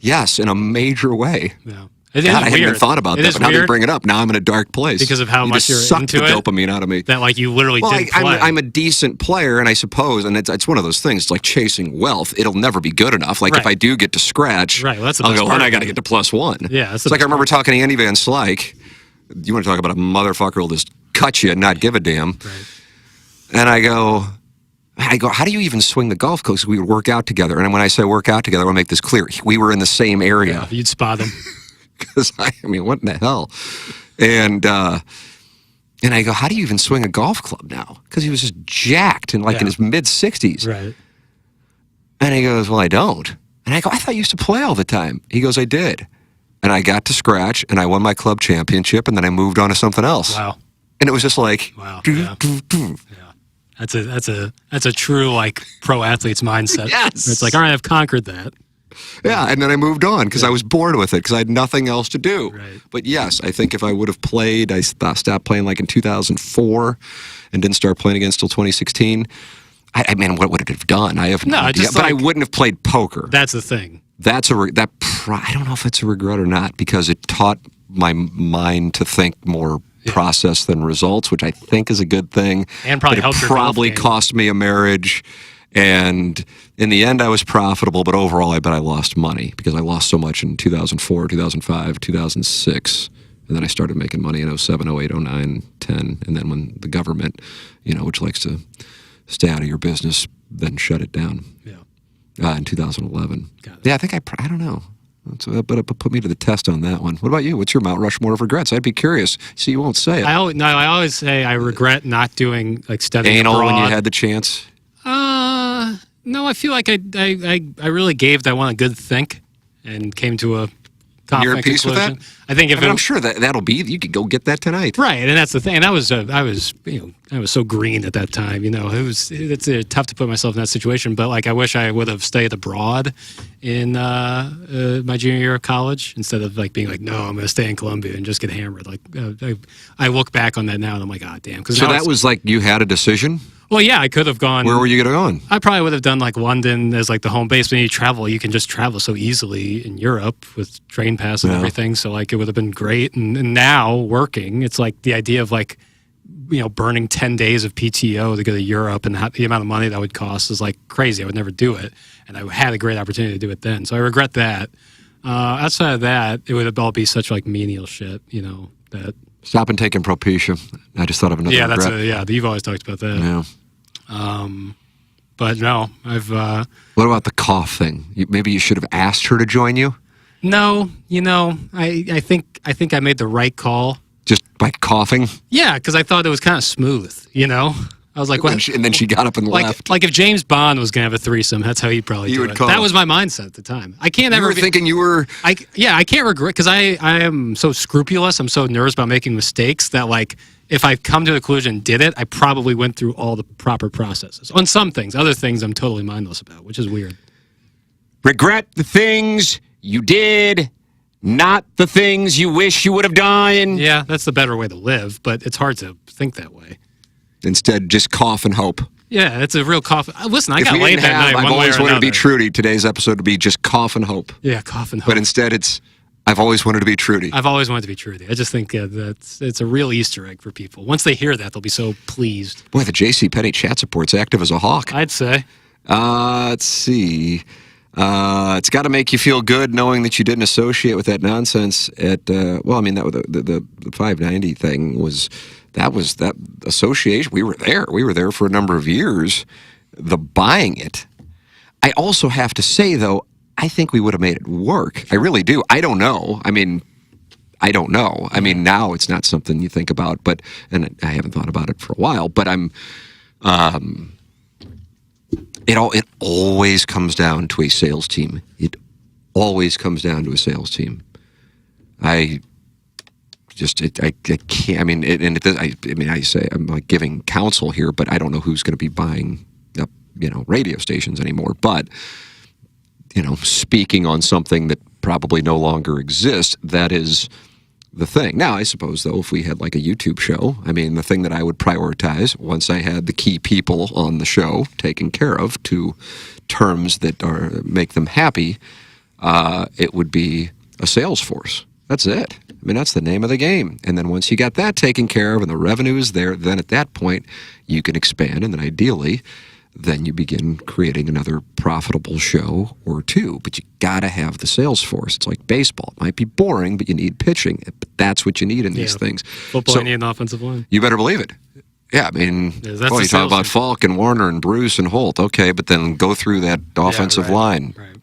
Yes, in a major way. Yeah. God, I hadn't even thought about that, but now that you bring it up, now I'm in a dark place. Because of how much you're into it? Dopamine out of me. That like you literally did play. I'm a decent player, and I suppose, and it's one of those things, it's like chasing wealth. It'll never be good enough. Like if I do get to scratch, I'll go, and I got to get to +1. Yeah, it's like I remember talking to Andy Van Slyke. You want to talk about a motherfucker who'll just cut you and not give a damn. Right. And I go, how do you even swing the golf clubs? We would work out together. And when I say work out together, I want to make this clear. We were in the same area. Yeah, you'd spot him. Because I mean, what in the hell? And I go, how do you even swing a golf club now? Because he was just jacked and in his mid-60s. Right. And he goes, well, I don't. And I go, I thought you used to play all the time. He goes, I did. And I got to scratch, and I won my club championship, and then I moved on to something else. Wow. And it was just like, wow. Yeah. That's a true like pro athlete's mindset. Yes. It's like, all right, I've conquered that. Yeah, and then I moved on because I was bored with it because I had nothing else to do. Right. But yes, I think if I would have played, I stopped playing like in 2004 and didn't start playing again until 2016. I mean, what would it have done? I have no idea. But I wouldn't have played poker. That's the thing. I don't know if it's a regret or not because it taught my mind to think more process than results, which I think is a good thing. And probably helped your golf probably game. cost me a marriage. And in the end, I was profitable, but overall, I bet I lost money because I lost so much in 2004, 2005, 2006. And then I started making money in 07, 08, 09, 10. And then when the government, which likes to stay out of your business, then shut it down. In 2011. Yeah, I think I don't know. But put me to the test on that one. What about you? What's your Mount Rushmore of regrets? I'd be curious. See, you won't say it. I always say I regret not doing like studying anal abroad. when you had the chance. No, I feel like I really gave that one a good think and came to a confident You're at peace conclusion. with that? I think I'm sure that'll be. You could go get that tonight. Right, and that's the thing. And I was so green at that time. It's tough to put myself in that situation. But like, I wish I would have stayed abroad in my junior year of college instead of like being like, no, I'm going to stay in Columbia and just get hammered. Like, I look back on that now and I'm like, God damn. So that was like you had a decision. Well, yeah, I could have gone. Where were you going to go? I probably would have done like London as like the home base. When you travel, you can just travel so easily in Europe with train pass and everything. So like, it would have been great. And now working, it's like the idea of like, burning 10 days of PTO to go to Europe and the amount of money that would cost is like crazy. I would never do it. And I had a great opportunity to do it then. So I regret that. Outside of that, it would all be such like menial shit, that. Stop and taking Propecia. I just thought of another regret. You've always talked about that. Yeah. But no, I've... what about the cough thing? Maybe you should have asked her to join you? No, I think I made the right call. Just by coughing? Yeah, because I thought it was kind of smooth, I was like, what? And then she got up and left. Like if James Bond was going to have a threesome, that's how he'd probably do it. That was my mindset at the time. I can't ever... You were thinking you were... I can't regret, because I am so scrupulous, I'm so nervous about making mistakes that like, if I come to a conclusion and did it, I probably went through all the proper processes. On some things. Other things I'm totally mindless about, which is weird. Regret the things you did, not the things you wish you would have done. Yeah, that's the better way to live, but it's hard to think that way. Instead, just cough and hope. Yeah, it's a real cough. Listen, I got laid that night. I've always wanted to be Trudy. Today's episode to be just cough and hope. Yeah, cough and hope. But instead, I've always wanted to be Trudy. I've always wanted to be Trudy. I just think it's a real Easter egg for people. Once they hear that, they'll be so pleased. Boy, the JCPenney chat support's active as a hawk. I'd say. Let's see. It's got to make you feel good knowing that you didn't associate with that nonsense at. The 590 thing was. That association. We were there. We were there for a number of years. The buying it. I also have to say, though, I think we would have made it work. I really do. I don't know. I don't know. Now it's not something you think about, and I haven't thought about it for a while, but it always comes down to a sales team. It always comes down to a sales team. I can't. I say I'm like giving counsel here, but I don't know who's going to be buying up, radio stations anymore. But speaking on something that probably no longer exists, that is the thing. Now, I suppose though, if we had like a YouTube show, the thing that I would prioritize once I had the key people on the show taken care of to terms that make them happy, it would be a sales force. That's it. That's the name of the game. And then once you got that taken care of and the revenue is there, then at that point you can expand. And then ideally, then you begin creating another profitable show or two. But you got to have the sales force. It's like baseball. It might be boring, but you need pitching. But that's what you need in these things. Football, you need an offensive line. You better believe it. Yeah, you talk about Falk and Warner and Bruce and Holt. Okay, but then go through that offensive line. Right.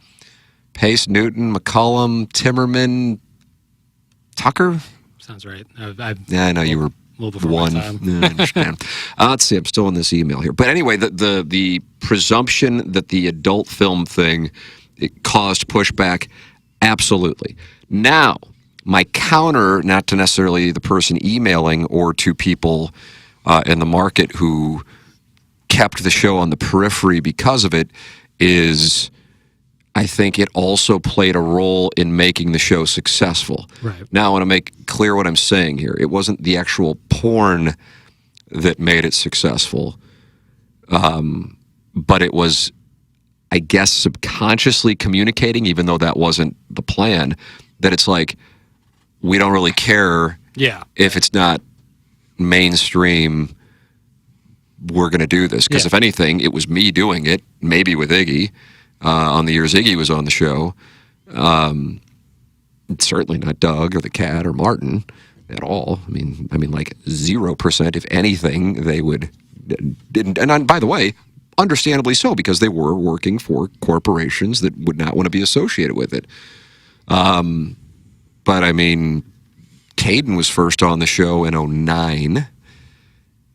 Pace, Newton, McCollum, Timmerman, Tucker? Sounds right. I know you were one. I understand. Let's see. I'm still in this email here. But anyway, the presumption that the adult film thing it caused pushback, absolutely. Now, my counter, not to necessarily the person emailing or to people in the market who kept the show on the periphery because of it, is I think it also played a role in making the show successful. Right. Now, I want to make clear what I'm saying here. It wasn't the actual porn that made it successful, but it was, I guess, subconsciously communicating, even though that wasn't the plan, that it's like, we don't really care if it's not mainstream, we're going to do this. Because if anything, it was me doing it, maybe with Iggy, on the years Iggy was on the show. Certainly not Doug or the cat or Martin at all. I mean, like 0%, if anything, they didn't. And by the way, understandably so, because they were working for corporations that would not want to be associated with it. But I mean, Caden was first on the show in 2009.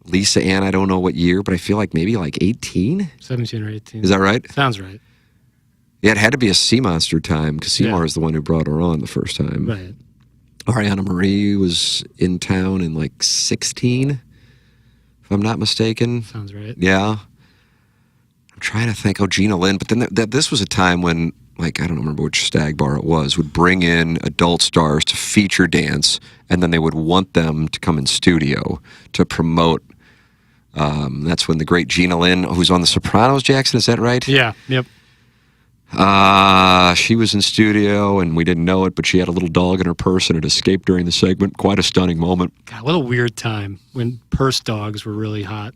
Lisa Ann, I don't know what year, but I feel like maybe like 18? 17 or 18. Is that right? Sounds right. Yeah, it had to be a Sea Monster time, because Seymour is the one who brought her on the first time. Right. Ariana Marie was in town in like 16, if I'm not mistaken. Sounds right. Yeah. I'm trying to think. Oh, Gina Lynn. But then this was a time when, like, I don't remember which stag bar it was, would bring in adult stars to feature dance, and then they would want them to come in studio to promote. That's when the great Gina Lynn, who's on The Sopranos, Jackson, is that right? Yeah, yep. She was in studio, and we didn't know it, but she had a little dog in her purse, and it escaped during the segment. Quite a stunning moment. God, what a weird time when purse dogs were really hot.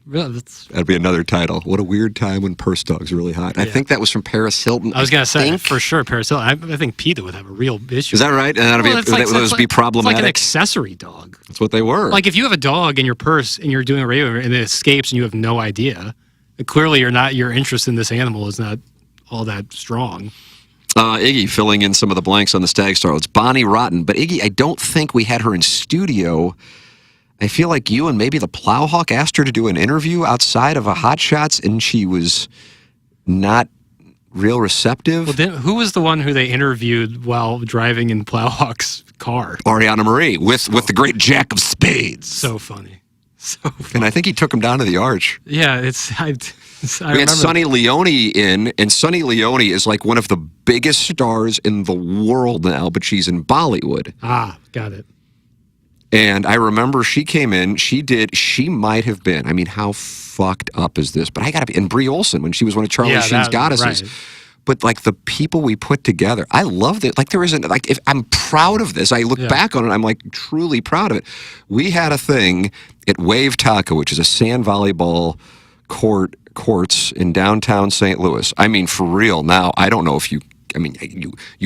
Really, that'd be another title. What a weird time when purse dogs are really hot. Yeah. I think that was from Paris Hilton. I was going to say, for sure, Paris Hilton. I think PETA would have a real issue. Is that right? And that would be problematic. It's like an accessory dog. That's what they were. Like if you have a dog in your purse and you're doing a radio and it escapes and you have no idea, clearly your interest in this animal is not all that strong. Iggy filling in some of the blanks on the Stag Star. It's Bonnie Rotten. But Iggy, I don't think we had her in studio. I feel like you and maybe the Plowhawk asked her to do an interview outside of a Hot Shots, and she was not real receptive. Well, then, who was the one who they interviewed while driving in Plowhawk's car? Ariana Marie with the great Jack of Spades. So funny. So funny. And I think he took him down to the arch. Yeah, we had Sonny Leone in, and Sonny Leone is like one of the biggest stars in the world now, but she's in Bollywood. Ah, got it. And I remember she came in, she might have been, I mean, how fucked up is this? But I gotta be, and Brie Olson, when she was one of Charlie Sheen's goddesses. Right. But like the people we put together, I loved it. Like there isn't, like, if I'm proud of this, I look back on it, I'm like truly proud of it. We had a thing at Wave Taco, which is a sand volleyball courts in downtown St. Louis. I mean, for real, now, I don't know if you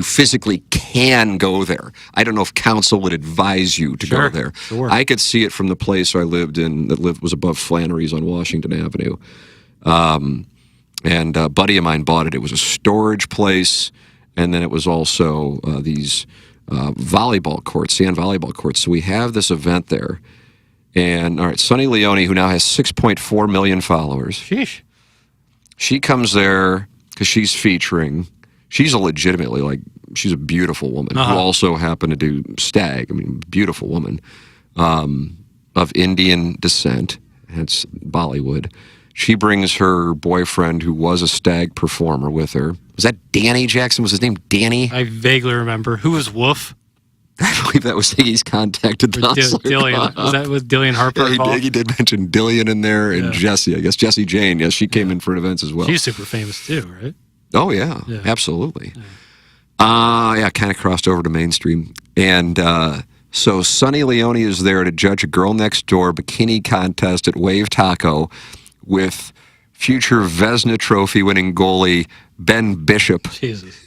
physically can go there. I don't know if council would advise you to go there. Sure. I could see it from the place I lived in was above Flannery's on Washington Avenue. And a buddy of mine bought it. It was a storage place, and then it was also these volleyball courts, sand volleyball courts. So we have this event there. And, all right, Sonny Leone, who now has 6.4 million followers. Sheesh. She comes there because she's featuring. She's she's a beautiful woman who also happened to do Stag. I mean, beautiful woman of Indian descent. Hence Bollywood. She brings her boyfriend, who was a Stag performer, with her. Was that Danny Jackson? Was his name Danny? I vaguely remember. Who was Wolf? I believe that was Iggy's contacted us. Dillian. Was Dillian Harper involved? Iggy did mention Dillian in there, and Jessie. I guess Jessie Jane. Yes, she came in for events as well. She's super famous too, right? Oh, yeah. Absolutely. Kind of crossed over to mainstream. And so Sonny Leone is there to judge a Girl Next Door bikini contest at Wave Taco with future Vezina Trophy winning goalie Ben Bishop. Jesus.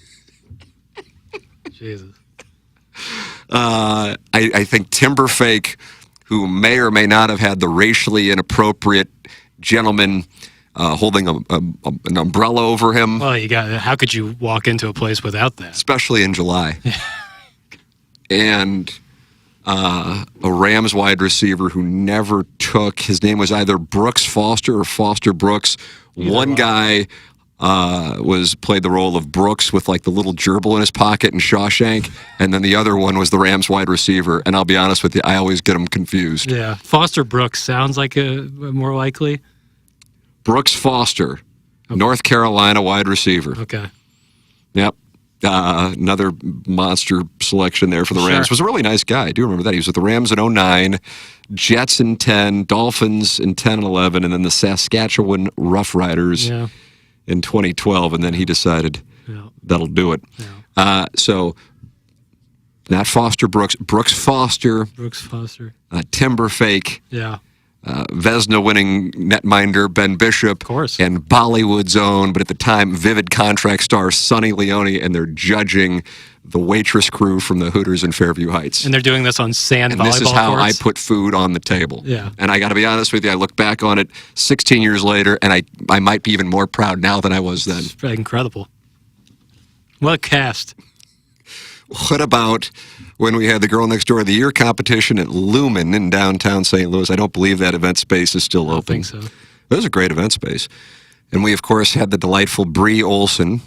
I think Timberfake, who may or may not have had the racially inappropriate gentleman holding an umbrella over him. Well, how could you walk into a place without that? Especially in July. And a Rams wide receiver who never took, his name was either Brooks Foster or Foster Brooks. One guy played the role of Brooks with like the little gerbil in his pocket in Shawshank, and then the other one was the Rams wide receiver. And I'll be honest with you, I always get them confused. Yeah, Foster Brooks sounds like a more likely. Brooks Foster, North Carolina wide receiver. Okay. Yep. Another monster selection there for the Rams. Was a really nice guy. I do remember that. He was with the Rams in 2009, Jets in 10, Dolphins in 10 and 11, and then the Saskatchewan Roughriders in 2012. And then he decided that'll do it. Yeah. So not Foster Brooks, Brooks Foster. Timberfake. Yeah. Vesna-winning netminder Ben Bishop, of course, and Bollywood's own, but at the time, vivid contract star Sonny Leone, and they're judging the waitress crew from the Hooters in Fairview Heights. And they're doing this on sand volleyball courts. And this is how I put food on the table. Yeah. And I got to be honest with you, I look back on it 16 years later, and I might be even more proud now than I was then. It's incredible. What a cast. What about when we had the Girl Next Door of the Year competition at Lumen in downtown St. Louis? I don't believe that event space is still open. I think so. It was a great event space. And we, of course, had the delightful Bree Olson,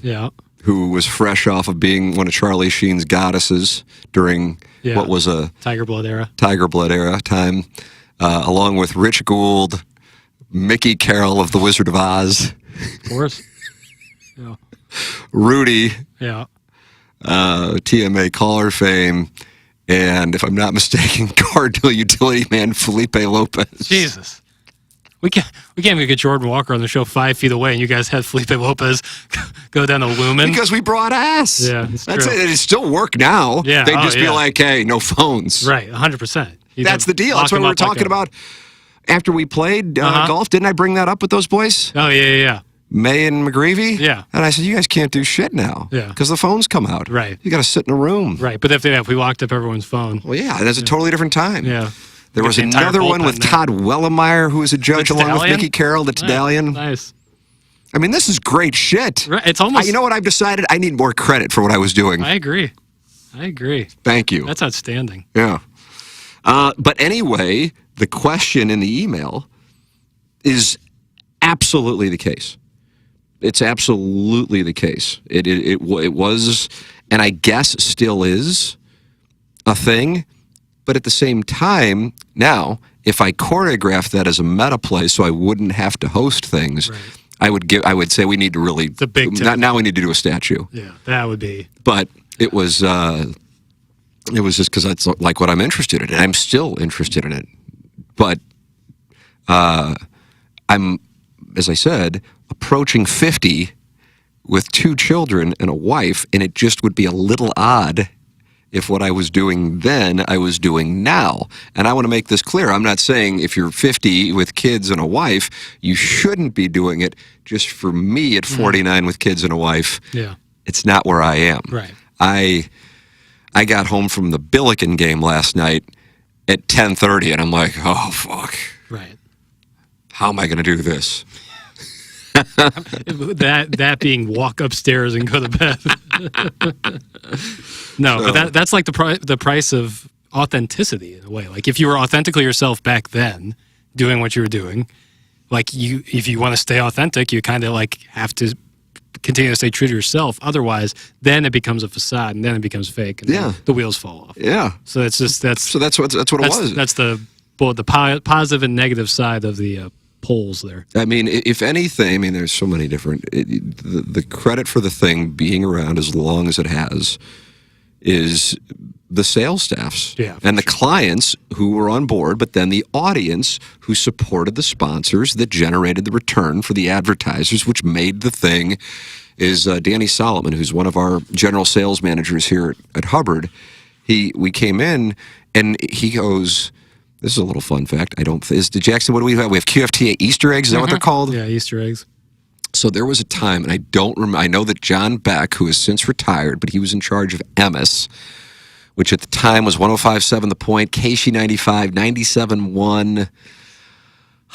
who was fresh off of being one of Charlie Sheen's goddesses during what was a Tiger Blood era time, along with Rich Gould, Mickey Carroll of The Wizard of Oz. Of course. Yeah. Rudy. Yeah. TMA caller fame, and if I'm not mistaken, Cardinal utility man Felipe Lopez. Jesus, we can't even get Jordan Walker on the show 5 feet away, and you guys had Felipe Lopez go down to Lumen because we brought ass. Yeah, that's it. It still work now. Yeah, they'd just be like, "Hey, no phones." Right, 100%. That's the deal. That's what we were talking about after we played golf. Didn't I bring that up with those boys? Oh yeah. May and McGreevy? Yeah. And I said, you guys can't do shit now. Yeah. Because the phones come out. Right. You got to sit in a room. Right. But if we locked up everyone's phone. Well, yeah, that's a totally different time. Yeah. There was another one with Todd Wellemeyer, who was a judge, along with Mickey Carroll, the Tedalian. Nice. I mean, this is great shit. Right. It's almost. You know what I've decided? I need more credit for what I was doing. I agree. Thank you. That's outstanding. Yeah. But anyway, the question in the email is absolutely the case. It's absolutely the case. It was, and I guess still is, a thing. But at the same time, now, if I choreographed that as a meta play so I wouldn't have to host things, I would say we need to really, the big now we need to do a statue. Yeah, that would be. But it was just because that's like what I'm interested in, and I'm still interested in it. But I'm, as I said, approaching 50 with 2 children and a wife, and it just would be a little odd if what I was doing then I was doing now. And I want to make this clear. I'm not saying if you're 50 with kids and a wife, you shouldn't be doing it. Just for me at 49 with kids and a wife, it's not where I am. Right. I got home from the Billiken game last night at 10:30, and I'm like, oh, fuck. Right. How am I going to do this? that being walk upstairs and go to bed. But that's like the price of authenticity in a way. Like if you were authentically yourself back then, doing what you were doing, like if you want to stay authentic, you kind of like have to continue to stay true to yourself. Otherwise, then it becomes a facade, and then it becomes fake, and then the wheels fall off. Yeah. So that's what it was. That's the positive and negative side of the polls there. I mean, if anything, there's so many different. The credit for the thing being around as long as it has is the sales staffs and the clients who were on board, but then the audience who supported the sponsors that generated the return for the advertisers, which made the thing. Is Danny Solomon, who's one of our general sales managers here at Hubbard. We came in and he goes. This is a little fun fact. Jackson, what do we have? We have QFTA Easter eggs. Is that what they're called? Yeah, Easter eggs. So there was a time, and I don't remember. I know that John Beck, who has since retired, but he was in charge of Emmis, which at the time was 105.7 The Point, KC 95, 97.1.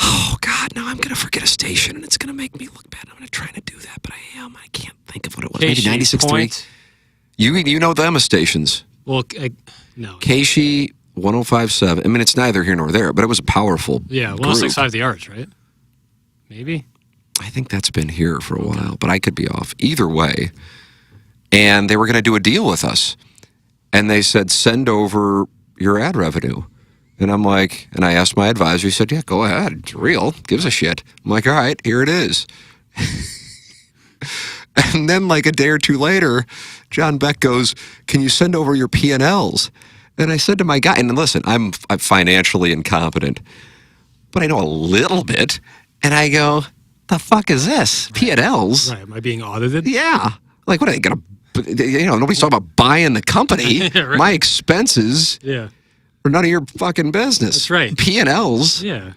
Oh, God, now I'm going to forget a station, and it's going to make me look bad. I'm going to try to do that, but I am. I can't think of what it was. Maybe 96.3. You know the Emmis stations. Well, no. KC 105.7. It's neither here nor there, but it was a powerful group. 106.5 The Arch, right? Maybe? I think that's been here for a while, but I could be off. Either way. And they were going to do a deal with us. And they said, send over your ad revenue. And I'm like, and I asked my advisor, he said, yeah, go ahead. It's real. Gives a shit. I'm like, all right, here it is. And then like a day or two later, John Beck goes, "Can you send over your P&Ls?" And I said to my guy, and listen, I'm financially incompetent, but I know a little bit. And I go, "The fuck is this? P&Ls?" Right. Am I being audited? Yeah. Like, what are they going to, nobody's talking about buying the company. Right. My expenses are none of your fucking business. That's right. P&Ls. Yeah.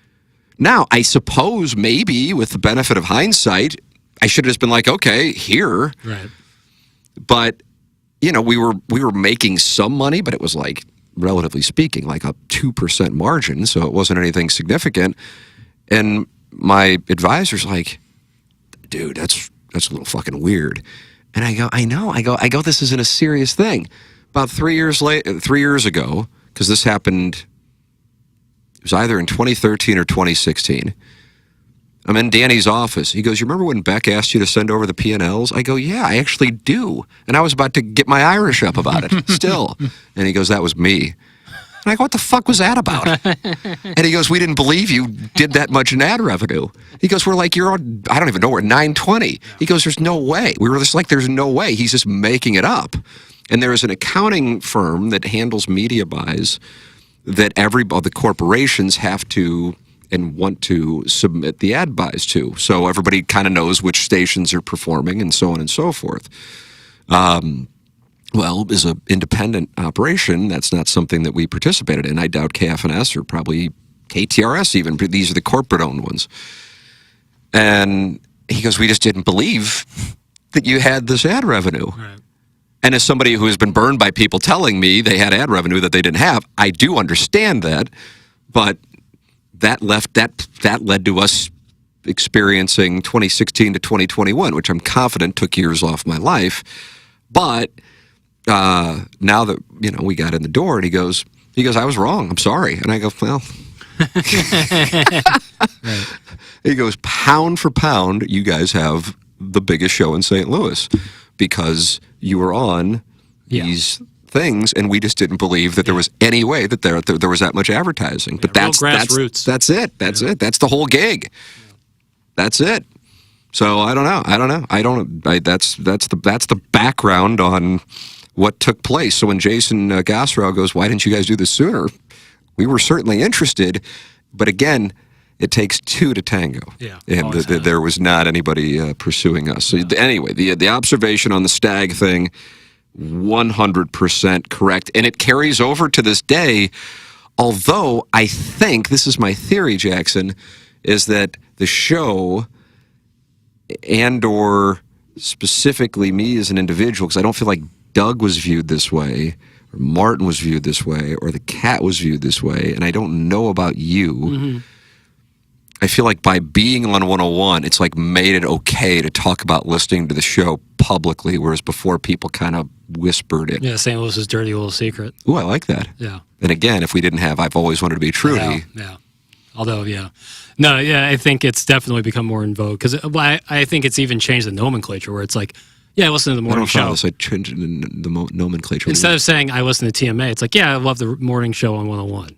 Now, I suppose maybe with the benefit of hindsight, I should have just been like, okay, here. Right. But, we were making some money, but it was like, relatively speaking, like a 2% margin. So it wasn't anything significant. And my advisor's like, "Dude, that's a little fucking weird." And I go, "I know." I go, "This isn't a serious thing." About 3 years ago, because this happened, it was either in 2013 or 2016. I'm in Danny's office. He goes, "You remember when Beck asked you to send over the P&Ls?" I go, "Yeah, I actually do." And I was about to get my Irish up about it still. And he goes, "That was me." And I go, "What the fuck was that about?" And he goes, "We didn't believe you did that much in ad revenue." He goes, "We're like, you're on, I don't even know, we're 920. He goes, "There's no way." We were just like, "There's no way." He's just making it up. And there is an accounting firm that handles media buys that all the corporations have to and want to submit the ad buys to. So everybody kind of knows which stations are performing and so on and so forth. Well, as an independent operation, that's not something that we participated in. I doubt KFNS or probably KTRS even, but these are the corporate-owned ones. And he goes, "We just didn't believe that you had this ad revenue." Right. And as somebody who has been burned by people telling me they had ad revenue that they didn't have, I do understand that. But that led to us experiencing 2016 to 2021, which I'm confident took years off my life. But now that we got in the door, and he goes, "I was wrong. I'm sorry." And I go, "Well," Right. He goes, "Pound for pound, you guys have the biggest show in St. Louis because you were on these things, and we just didn't believe that there was any way that there was that much advertising." But that's grassroots. That's it. That's it. That's the whole gig. That's it. So I don't know. That's the background on what took place. So when Jason Gassrow goes, "Why didn't you guys do this sooner?" We were certainly interested, but again, it takes two to tango. Yeah, and there was not anybody pursuing us. So anyway, the observation on the stag thing, 100% correct, and it carries over to this day. Although I think, this is my theory, Jackson, is that the show and/or specifically me as an individual, because I don't feel like Doug was viewed this way, or Martin was viewed this way, or the cat was viewed this way, and I don't know about you. Mm-hmm. I feel like by being on 101, it's like made it okay to talk about listening to the show publicly, whereas before people kind of whispered it. Yeah, St. Louis's dirty little secret. Ooh, I like that. Yeah. And again, if we didn't have I've Always Wanted to Be Trudy. Yeah. Although, No, I think it's definitely become more in vogue, because I think it's even changed the nomenclature, where it's like, I listen to the morning show. I changed the nomenclature. Instead of saying I listen to TMA, it's like, I love the morning show on 101.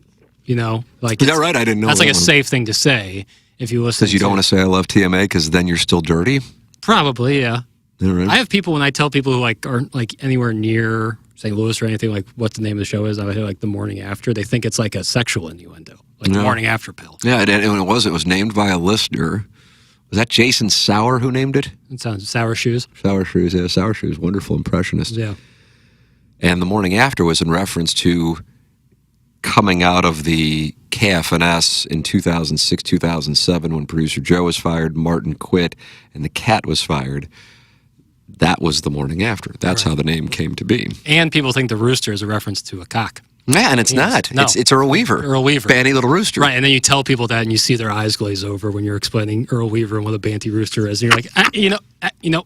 Like, is that right? I didn't know. That's like a safe thing to say if you listen. Because you don't want to say I love TMA, because then you're still dirty. Probably, yeah. All right. I have people, when I tell people who aren't anywhere near St. Louis or anything, like what the name of the show is, I hear the morning after. They think it's like a sexual innuendo, like the morning after pill. Yeah, and it was named by a listener. Was that Jason Sauer who named it? It sounds Sour Shoes. Sour Shoes, yeah. Sour Shoes, wonderful impressionist. Yeah. And the morning after was in reference to coming out of the KFNS in 2006, 2007, when producer Joe was fired, Martin quit, and the cat was fired. That was the morning after. That's how the name came to be. And people think the rooster is a reference to a cock. Yeah, and it's not. No. It's Earl Weaver. Earl Weaver. Banty Little Rooster. Right, and then you tell people that, and you see their eyes glaze over when you're explaining Earl Weaver and what a Banty Rooster is. And you're like,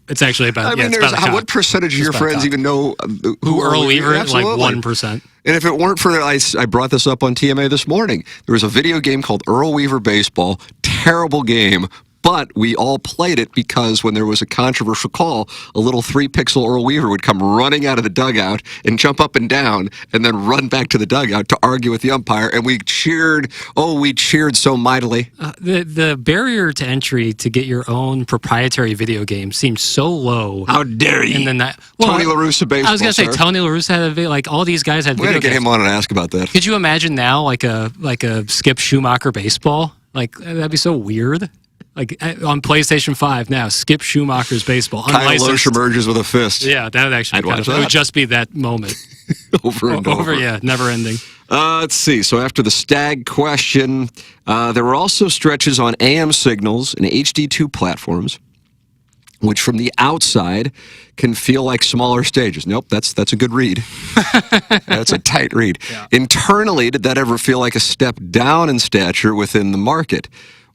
it's actually about, I mean, it's about a cock. What percentage of your friends even know who Earl Weaver is? Like Absolutely. 1%. And if it weren't for, I brought this up on TMA this morning, there was a video game called Earl Weaver Baseball. Terrible game. But we all played it because when there was a controversial call, a little 3-pixel Earl Weaver would come running out of the dugout and jump up and down and then run back to the dugout to argue with the umpire. And we cheered. Oh, we cheered so mightily. The barrier to entry to get your own proprietary video game seems so low. How dare you? And then Tony La Russa baseball. I was gonna say Tony La Russa had a video. Like all these guys had. We got to get him on and ask about that. Could you imagine now, like a Skip Schumacher baseball? Like that'd be so weird. Like on PlayStation 5 now, Skip Schumacher's baseball. Kyle Loesch emerges with a fist. Yeah, that would actually be kind of fun. It would just be that moment. over and over. Yeah, never ending. Let's see. So after the Stag question, there were also stretches on AM signals and HD2 platforms, which from the outside can feel like smaller stages. Nope, that's a good read. That's a tight read. Yeah. Internally, did that ever feel like a step down in stature within the market?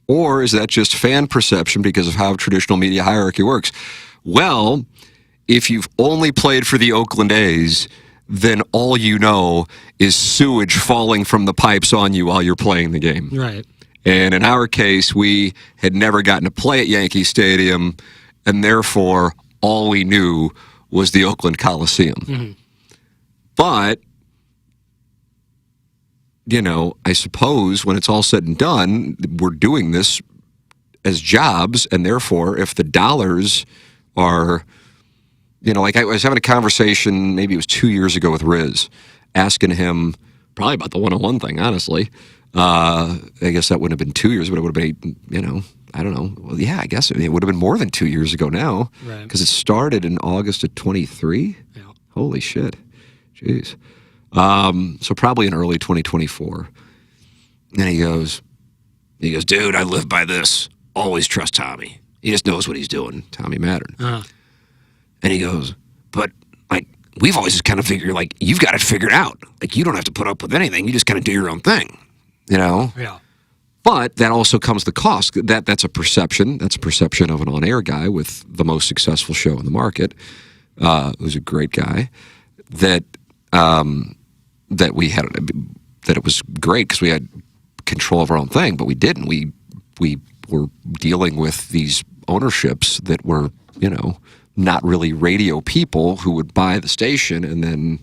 Or is that just fan perception because of how traditional media hierarchy works? Well, if you've only played for the Oakland A's, then all you know is sewage falling from the pipes on you while you're playing the game. Right. And in our case, we had never gotten to play at Yankee Stadium, and therefore all we knew was the Oakland Coliseum. Mm-hmm. But I suppose when it's all said and done, we're doing this as jobs, and therefore, if the dollars are, like I was having a conversation, maybe it was 2 years ago with Riz, asking him probably about the 101 thing, honestly. I guess that wouldn't have been 2 years, but it would have been, I don't know. Well, yeah, I guess it would have been more than 2 years ago now, because it started in August of 23. Yeah. Holy shit. Jeez. So probably in early 2024. And he goes, dude, I live by this. Always trust Tommy. He just knows what he's doing. Tommy Mattern. Uh-huh. And he goes, but we've always just kind of figured you've got it figured out. You don't have to put up with anything. You just kind of do your own thing, Yeah. But that also comes the cost. That's a perception. That's a perception of an on-air guy with the most successful show in the market, who's a great guy, that we had, that it was great because we had control of our own thing, but we didn't. We were dealing with these ownerships that were, not really radio people who would buy the station, and then,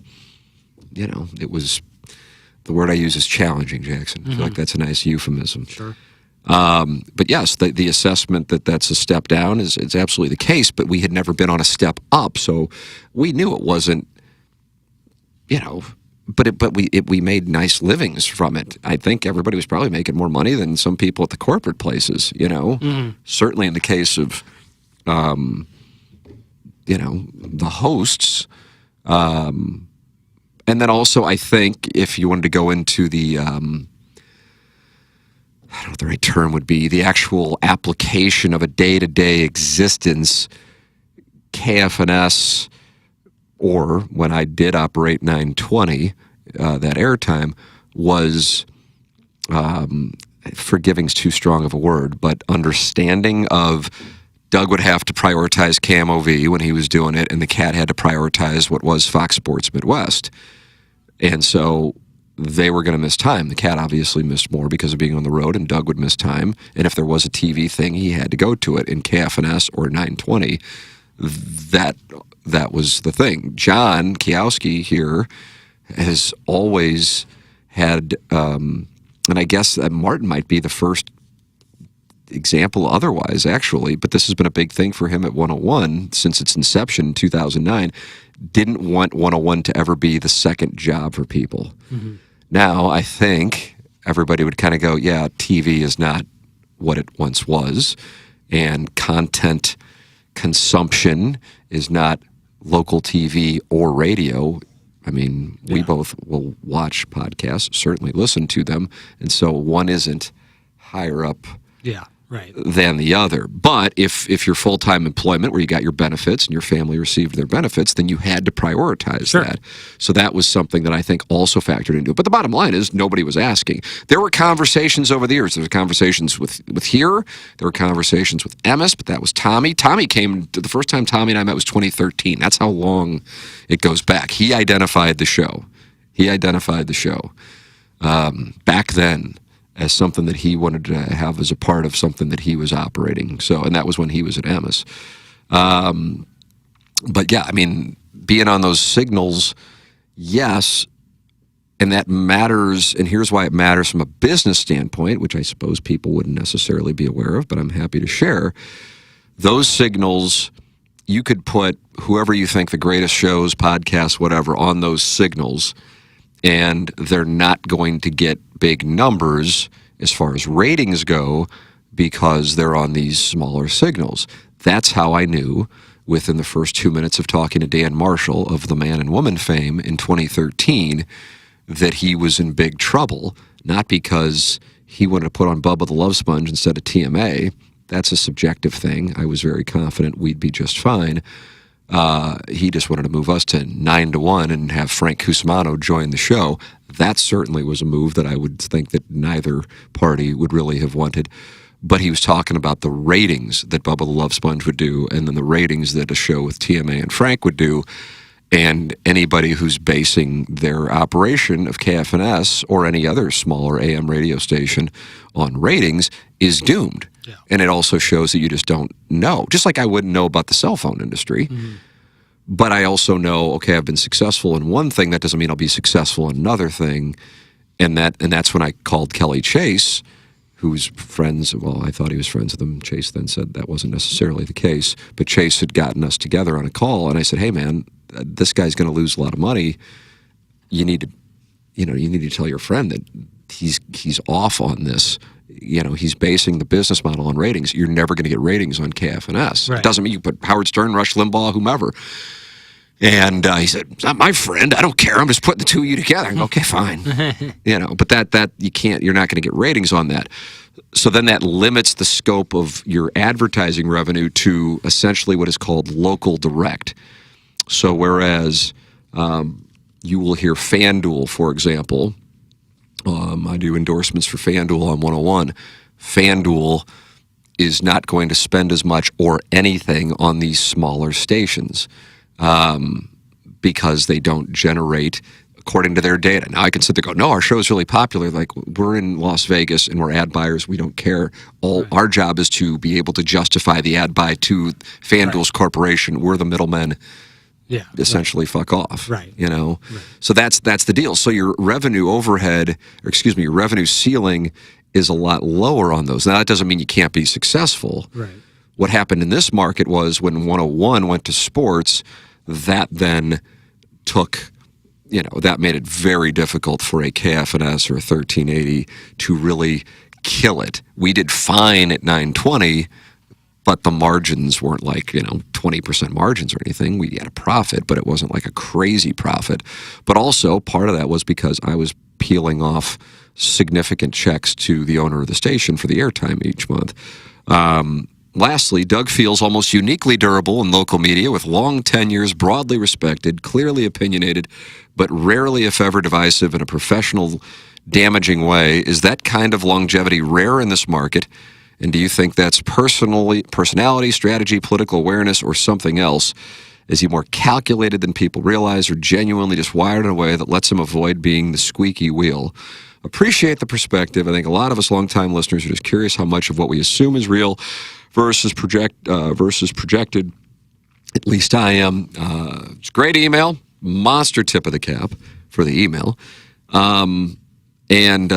it was, the word I use is challenging, Jackson. Mm-hmm. I feel like that's a nice euphemism. Sure. But yes, the assessment that that's a step down is absolutely the case, but we had never been on a step up, so we knew it wasn't, but we made nice livings from it. I think everybody was probably making more money than some people at the corporate places, Mm-hmm. Certainly in the case of, the hosts. And then also, I think if you wanted to go into the, I don't know what the right term would be, the actual application of a day-to-day existence, KFNS, or when I did operate 920, that airtime was, forgiving's too strong of a word, but understanding of Doug would have to prioritize KMOV when he was doing it, and the Cat had to prioritize what was Fox Sports Midwest. And so they were going to miss time. The Cat obviously missed more because of being on the road, and Doug would miss time. And if there was a TV thing, he had to go to it in KFNS or 920. That was the thing. John Kiowski here has always had, and I guess that Martin might be the first example otherwise, actually, but this has been a big thing for him at 101 since its inception in 2009. Didn't want 101 to ever be the second job for people. Mm-hmm. Now, I think everybody would kind of go, yeah, TV is not what it once was, and content consumption is not local TV or radio. I mean, we both will watch podcasts, certainly listen to them, and so one isn't higher up than the other. But if your full-time employment where you got your benefits and your family received their benefits, then you had to prioritize that. So that was something that I think also factored into it. But the bottom line is nobody was asking. There were conversations over the years. There were conversations with here. There were conversations with Emmis, but that was Tommy. Tommy came, the first time Tommy and I met was 2013. That's how long it goes back. He identified the show. Back then. as something that he wanted to have as a part of something that he was operating. So, and that was when he was at Emmis. But yeah, I mean, being on those signals, yes, and that matters, and here's why it matters from a business standpoint, which I suppose people wouldn't necessarily be aware of, but I'm happy to share. Those signals, you could put whoever you think the greatest shows, podcasts, whatever, on those signals, and they're not going to get big numbers as far as ratings go because they're on these smaller signals. That's how I knew within the first 2 minutes of talking to Dan Marshall of the Man and Woman fame in 2013 that he was in big trouble, not because he wanted to put on Bubba the Love Sponge instead of TMA. That's a subjective thing. I was very confident we'd be just fine. He just wanted to move us to 9-1 and have Frank Cusimano join the show. That certainly was a move that I would think that neither party would really have wanted. But he was talking about the ratings that Bubba the Love Sponge would do, and then the ratings that a show with TMA and Frank would do. And anybody who's basing their operation of KFNS or any other smaller AM radio station on ratings is doomed. Yeah. And it also shows that you just don't know. Just like I wouldn't know about the cell phone industry. Mm-hmm. But I also know, okay, I've been successful in one thing. That doesn't mean I'll be successful in another thing. And that's when I called Kelly Chase, who's friends, well, I thought he was friends with him. Chase then said that wasn't necessarily the case. But Chase had gotten us together on a call, and I said, hey, man, this guy's going to lose a lot of money. You need to tell your friend that he's off on this. He's basing the business model on ratings. You're never going to get ratings on KFNS. Right. It doesn't mean you put Howard Stern, Rush Limbaugh, whomever. And he said, it's not my friend. I don't care. I'm just putting the two of you together. I go, okay, fine. But that you can't, you're not going to get ratings on that. So then that limits the scope of your advertising revenue to essentially what is called local direct. So whereas you will hear FanDuel, for example, I do endorsements for FanDuel on 101. FanDuel is not going to spend as much or anything on these smaller stations because they don't generate according to their data. Now I can sit there and go, no, our show is really popular. Like, we're in Las Vegas and we're ad buyers. We don't care. Our job is to be able to justify the ad buy to FanDuel's corporation. We're the middlemen. Yeah, essentially fuck off. Right. Right. So that's the deal. So your revenue overhead, your revenue ceiling is a lot lower on those. Now that doesn't mean you can't be successful. Right. What happened in this market was when 101 went to sports, that then took, that made it very difficult for a KFNS or a 1380 to really kill it. We did fine at 920, but the margins weren't like, 20% margins or anything. We had a profit, but it wasn't like a crazy profit. But also part of that was because I was peeling off significant checks to the owner of the station for the airtime each month. Lastly, Doug feels almost uniquely durable in local media with long tenures, broadly respected, clearly opinionated, but rarely, if ever, divisive in a professional, damaging way. Is that kind of longevity rare in this market? And do you think that's personality, strategy, political awareness, or something else? Is he more calculated than people realize, or genuinely just wired in a way that lets him avoid being the squeaky wheel? Appreciate the perspective. I think a lot of us longtime listeners are just curious how much of what we assume is real versus projected. At least I am. It's a great email. Monster tip of the cap for the email. And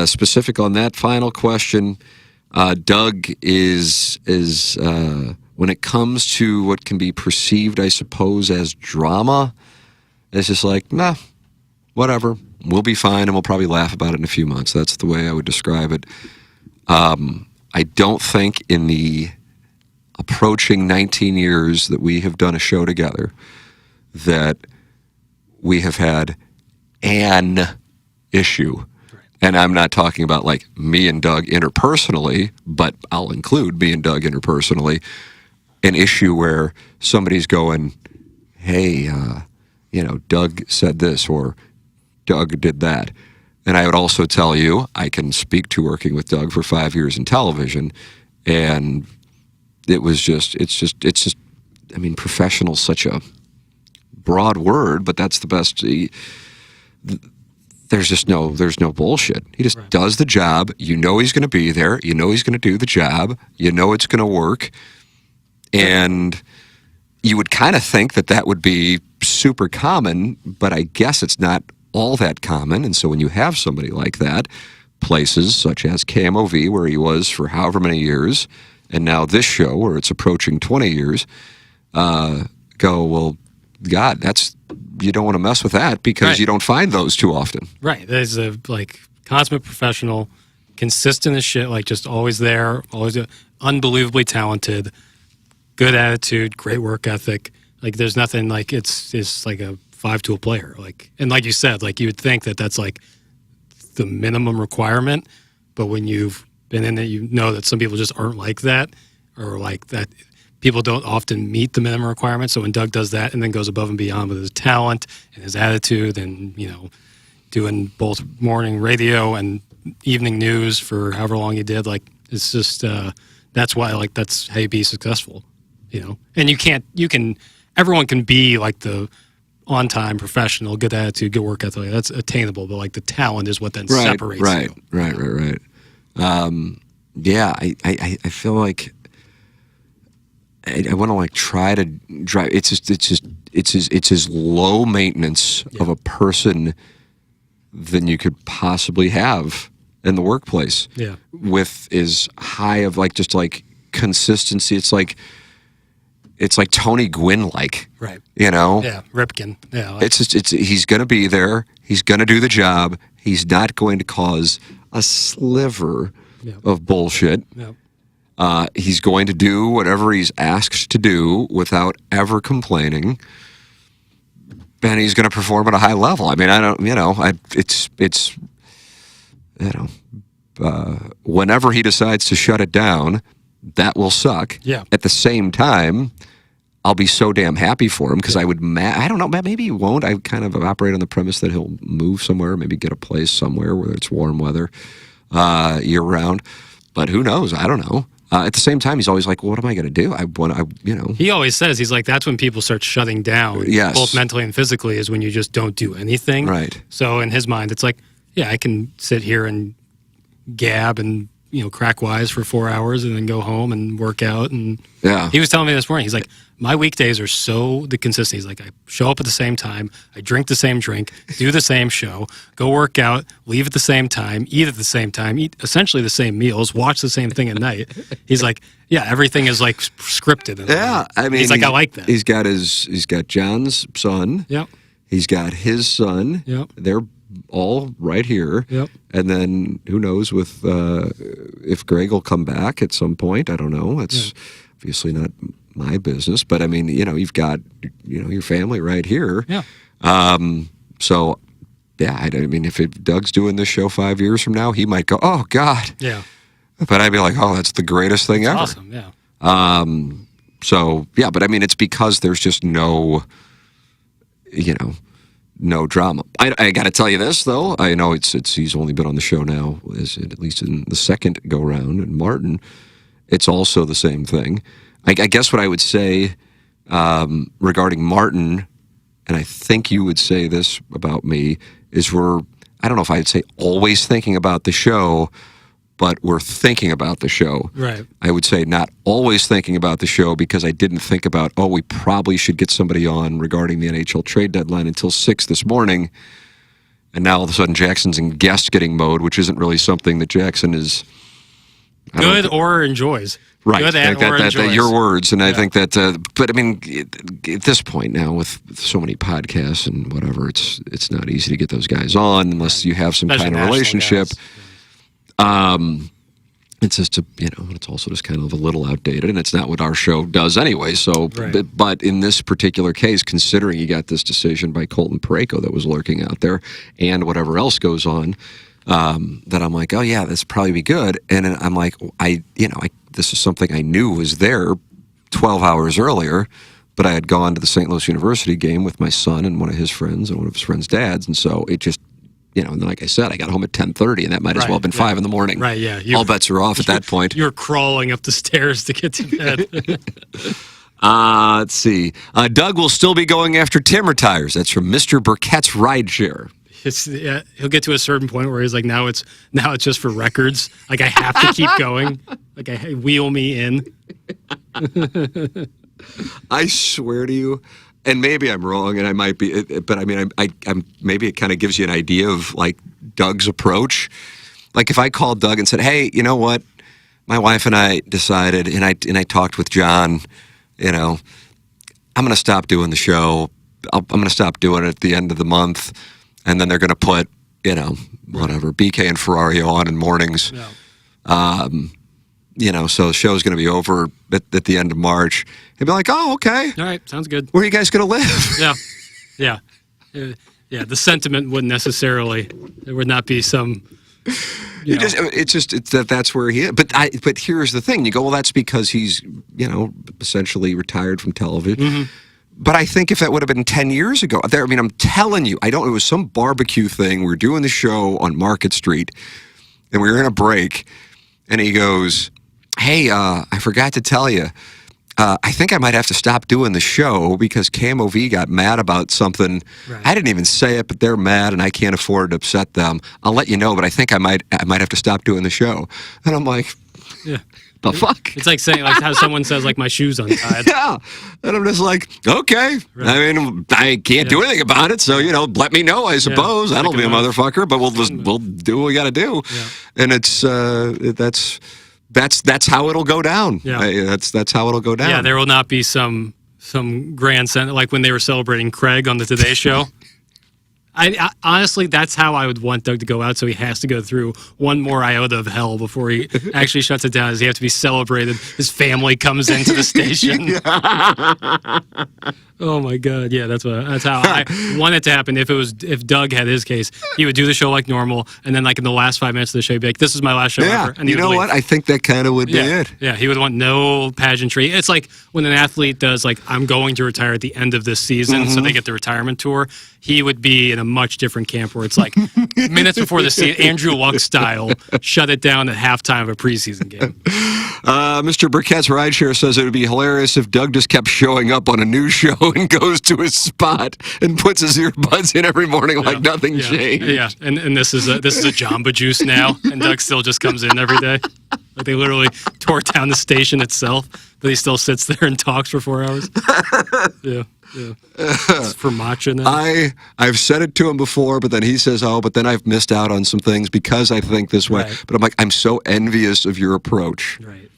specific on that final question, Doug is when it comes to what can be perceived, I suppose, as drama, it's just like, nah, whatever. We'll be fine, and we'll probably laugh about it in a few months. That's the way I would describe it. I don't think in the approaching 19 years that we have done a show together that we have had an issue. And I'm not talking about like me and Doug interpersonally, but I'll include me and Doug interpersonally, an issue where somebody's going, hey, Doug said this or Doug did that. And I would also tell you, I can speak to working with Doug for 5 years in television, and it's just, I mean, professional's such a broad word, but that's the best. there's no bullshit. He just does the job. You know he's going to be there. You know he's going to do the job. You know it's going to work. And you would kind of think that would be super common, but I guess it's not all that common. And so when you have somebody like that, places such as KMOV, where he was for however many years, and now this show where it's approaching 20 years, go, well, God, you don't want to mess with that because you don't find those too often. Right. There's a consummate professional, consistent as shit, just always there, always unbelievably talented, good attitude, great work ethic. There's nothing it's like a 5-tool player. And like you said, you would think that's the minimum requirement, but when you've been in it, you know that some people just aren't like that, or that people don't often meet the minimum requirement. So when Doug does that and then goes above and beyond with his talent and his attitude and, doing both morning radio and evening news for however long he did, it's just, that's why, that's how you be successful, And everyone can be the on-time professional, good attitude, good work ethic. That's attainable, but the talent is what then separates you. Right. Yeah, I feel like I want to try to drive. It's as low maintenance of a person than you could possibly have in the workplace. Yeah, with as high of consistency. It's like Tony Gwynn, right? Yeah, Ripken. Yeah, he's going to be there. He's going to do the job. He's not going to cause a sliver of bullshit. Yep. He's going to do whatever he's asked to do without ever complaining, and he's going to perform at a high level. I mean, whenever he decides to shut it down, that will suck. Yeah. At the same time, I'll be so damn happy for him because I would. I don't know. Maybe he won't. I kind of operate on the premise that he'll move somewhere, maybe get a place somewhere where it's warm weather year round. But who knows? I don't know. At the same time, he's always like, well, "What am I going to do?" He always says he's that's when people start shutting down, both mentally and physically, is when you just don't do anything. Right. So in his mind, it's I can sit here and gab and crack wise for 4 hours and then go home and work out. And he was telling me this morning, he's my weekdays are so the consistency. He's I show up at the same time, I drink the same drink, do the same show, go work out, leave at the same time, eat at the same time, eat essentially the same meals, watch the same thing at night. He's everything is scripted. I mean, he's I like that. He's got John's son. Yep. He's got his son. Yep. They're all right here. Yep. And then who knows if Greg will come back at some point. I don't know. It's obviously not my business, but I mean, you've got your family right here. Yeah. So I mean, if Doug's doing this show 5 years from now, he might go, "Oh God." Yeah. But I'd be like, "Oh, that's the greatest thing ever." Awesome. Yeah. So but I mean, it's because there's just no drama. I got to tell you this though. I know he's only been on the show now, at least in the second go round. And Martin, it's also the same thing. I guess what I would say regarding Martin, and I think you would say this about me, is I don't know if I'd say always thinking about the show, but we're thinking about the show. Right. I would say not always thinking about the show because I didn't think about, we probably should get somebody on regarding the NHL trade deadline until 6 this morning. And now all of a sudden Jackson's in guest getting mode, which isn't really something that Jackson is good or enjoys. Right. Good at or enjoys. That your words. And I think that, but I mean, at this point now with so many podcasts and whatever, it's not easy to get those guys on unless you have some kind of relationship. It's just it's also just kind of a little outdated, and it's not what our show does anyway. So, but in this particular case, considering you got this decision by Colton Parayko that was lurking out there, and whatever else goes on, that I'm like, oh yeah, this probably be good. And then I'm like, this is something I knew was there 12 hours earlier, but I had gone to the St. Louis University game with my son and one of his friends and one of his friends' dads, and so it just. And like I said, I got home at 10:30, and that might as well have been 5 in the morning. Right, yeah. All bets are off at that point. You're crawling up the stairs to get to bed. Let's see. Doug will still be going after Tim retires. That's from Mr. Burkett's Rideshare. he'll get to a certain point where he's like, now it's just for records. Like I have to keep going. Like wheel me in. I swear to you, and maybe I'm wrong, and I might be, but I mean, I'm maybe it kind of gives you an idea of like Doug's approach. Like if I called Doug and said, "Hey, you know what? My wife and I decided, and I talked with John. You know, I'm going to stop doing the show. I'm going to stop doing it at the end of the month, and then they're going to put, you know, whatever BK and Ferrario on in mornings. Yeah. You know, so the show's going to be over at the end of March." He'd be like, "Oh, okay. All right, sounds good. Where are you guys going to live?" Yeah. The sentiment wouldn't necessarily. There would not be some. It's that's where he is. But here's the thing: you go, well, that's because he's, you know, essentially retired from television. Mm-hmm. But I think if that would have been 10 years ago, I mean, I'm telling you, it was some barbecue thing. We were doing the show on Market Street, and we were in a break, and he goes, "Hey, I forgot to tell you, I think I might have to stop doing the show because KMOV got mad about something. Right. I didn't even say it, but they're mad, and I can't afford to upset them. I'll let you know, but I think I might have to stop doing the show." And I'm like, "Yeah, the fuck?" It's like saying, like how someone says, like, "My shoe's untied." Yeah, and I'm just like, okay. Right. I mean, I can't do anything about it, so you know, let me know. I suppose I don't be a motherfucker, but we'll do what we got to do. Yeah. And it's that's how it'll go down. Yeah. That's how it'll go down. Yeah, there will not be some grand sentence like when they were celebrating Craig on the Today Show. I honestly, that's how I would want Doug to go out. So he has to go through one more iota of hell before he actually shuts it down. Does he have to be celebrated? His family comes into the station. Oh my God! Yeah, that's how I want it to happen. If Doug had his case, he would do the show like normal, and then like in the last 5 minutes of the show, he'd be like, "This is my last show ever." And you know what? I think that kind of would be it. Yeah, he would want no pageantry. It's like when an athlete does like, "I'm going to retire at the end of this season," so they get the retirement tour. He would be in a much different camp where it's like minutes before the season, Andrew Luck style, shut it down at halftime of a preseason game. Mr. Burkett's rideshare says it would be hilarious if Doug just kept showing up on a new show and goes to his spot and puts his earbuds in every morning like nothing changed. Yeah, and this is a Jamba Juice now, and Doug still just comes in every day. Like they literally tore down the station itself, but he still sits there and talks for 4 hours. Yeah. It's for matcha now. I've said it to him before, but then he says, "Oh, but then I've missed out on some things because I think this way." Right. But I'm like, I'm so envious of your approach. Right.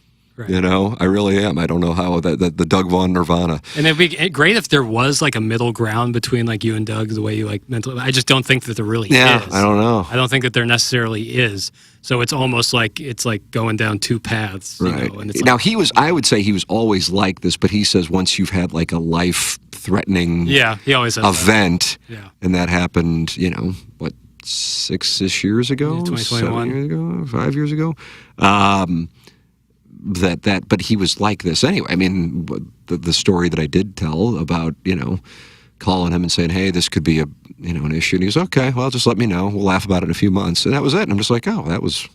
You know, I really am. I don't know how the Doug Vaughn Nirvana. And it'd be great if there was like a middle ground between like you and Doug, the way you like mentally. I just don't think that there really is. I don't know. I don't think that there necessarily is. So it's almost like it's like going down two paths. Right. You know, and it's now I would say he was always like this, but he says once you've had like a life-threatening he always has event, and that happened, you know, what, 6-ish years ago? 2021. 7 years ago? 5 years ago? But he was like this anyway. I mean, the story that I did tell about, you know, calling him and saying, "Hey, this could be an issue," and he was okay. Well, just let me know. We'll laugh about it in a few months, and that was it. And I'm just like, oh, that was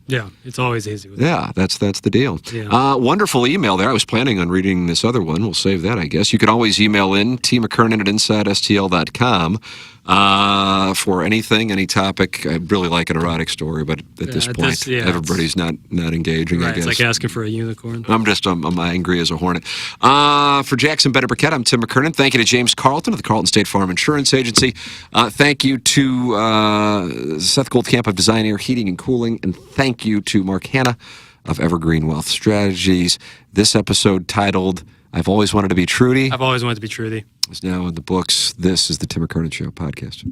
It's always easy with that's the deal. Yeah. Wonderful email there. I was planning on reading this other one. We'll save that, I guess. You can always email in tmckernan@insidestl.com. For anything, any topic. I'd really like an erotic story, but at this point, everybody's not engaging. Right, I guess it's like asking for a unicorn. I'm angry as a hornet. For Jackson Bennett Burkett, I'm Tim McKernan. Thank you to James Carlton of the Carlton State Farm Insurance Agency. Thank you to Seth Goldcamp of Design Air Heating and Cooling, and thank you to Mark Hanna of Evergreen Wealth Strategies. This episode titled "I've Always Wanted to Be Trudy." I've always wanted to be Trudy. Is now in the books. This is the Tim McKernan Show podcast.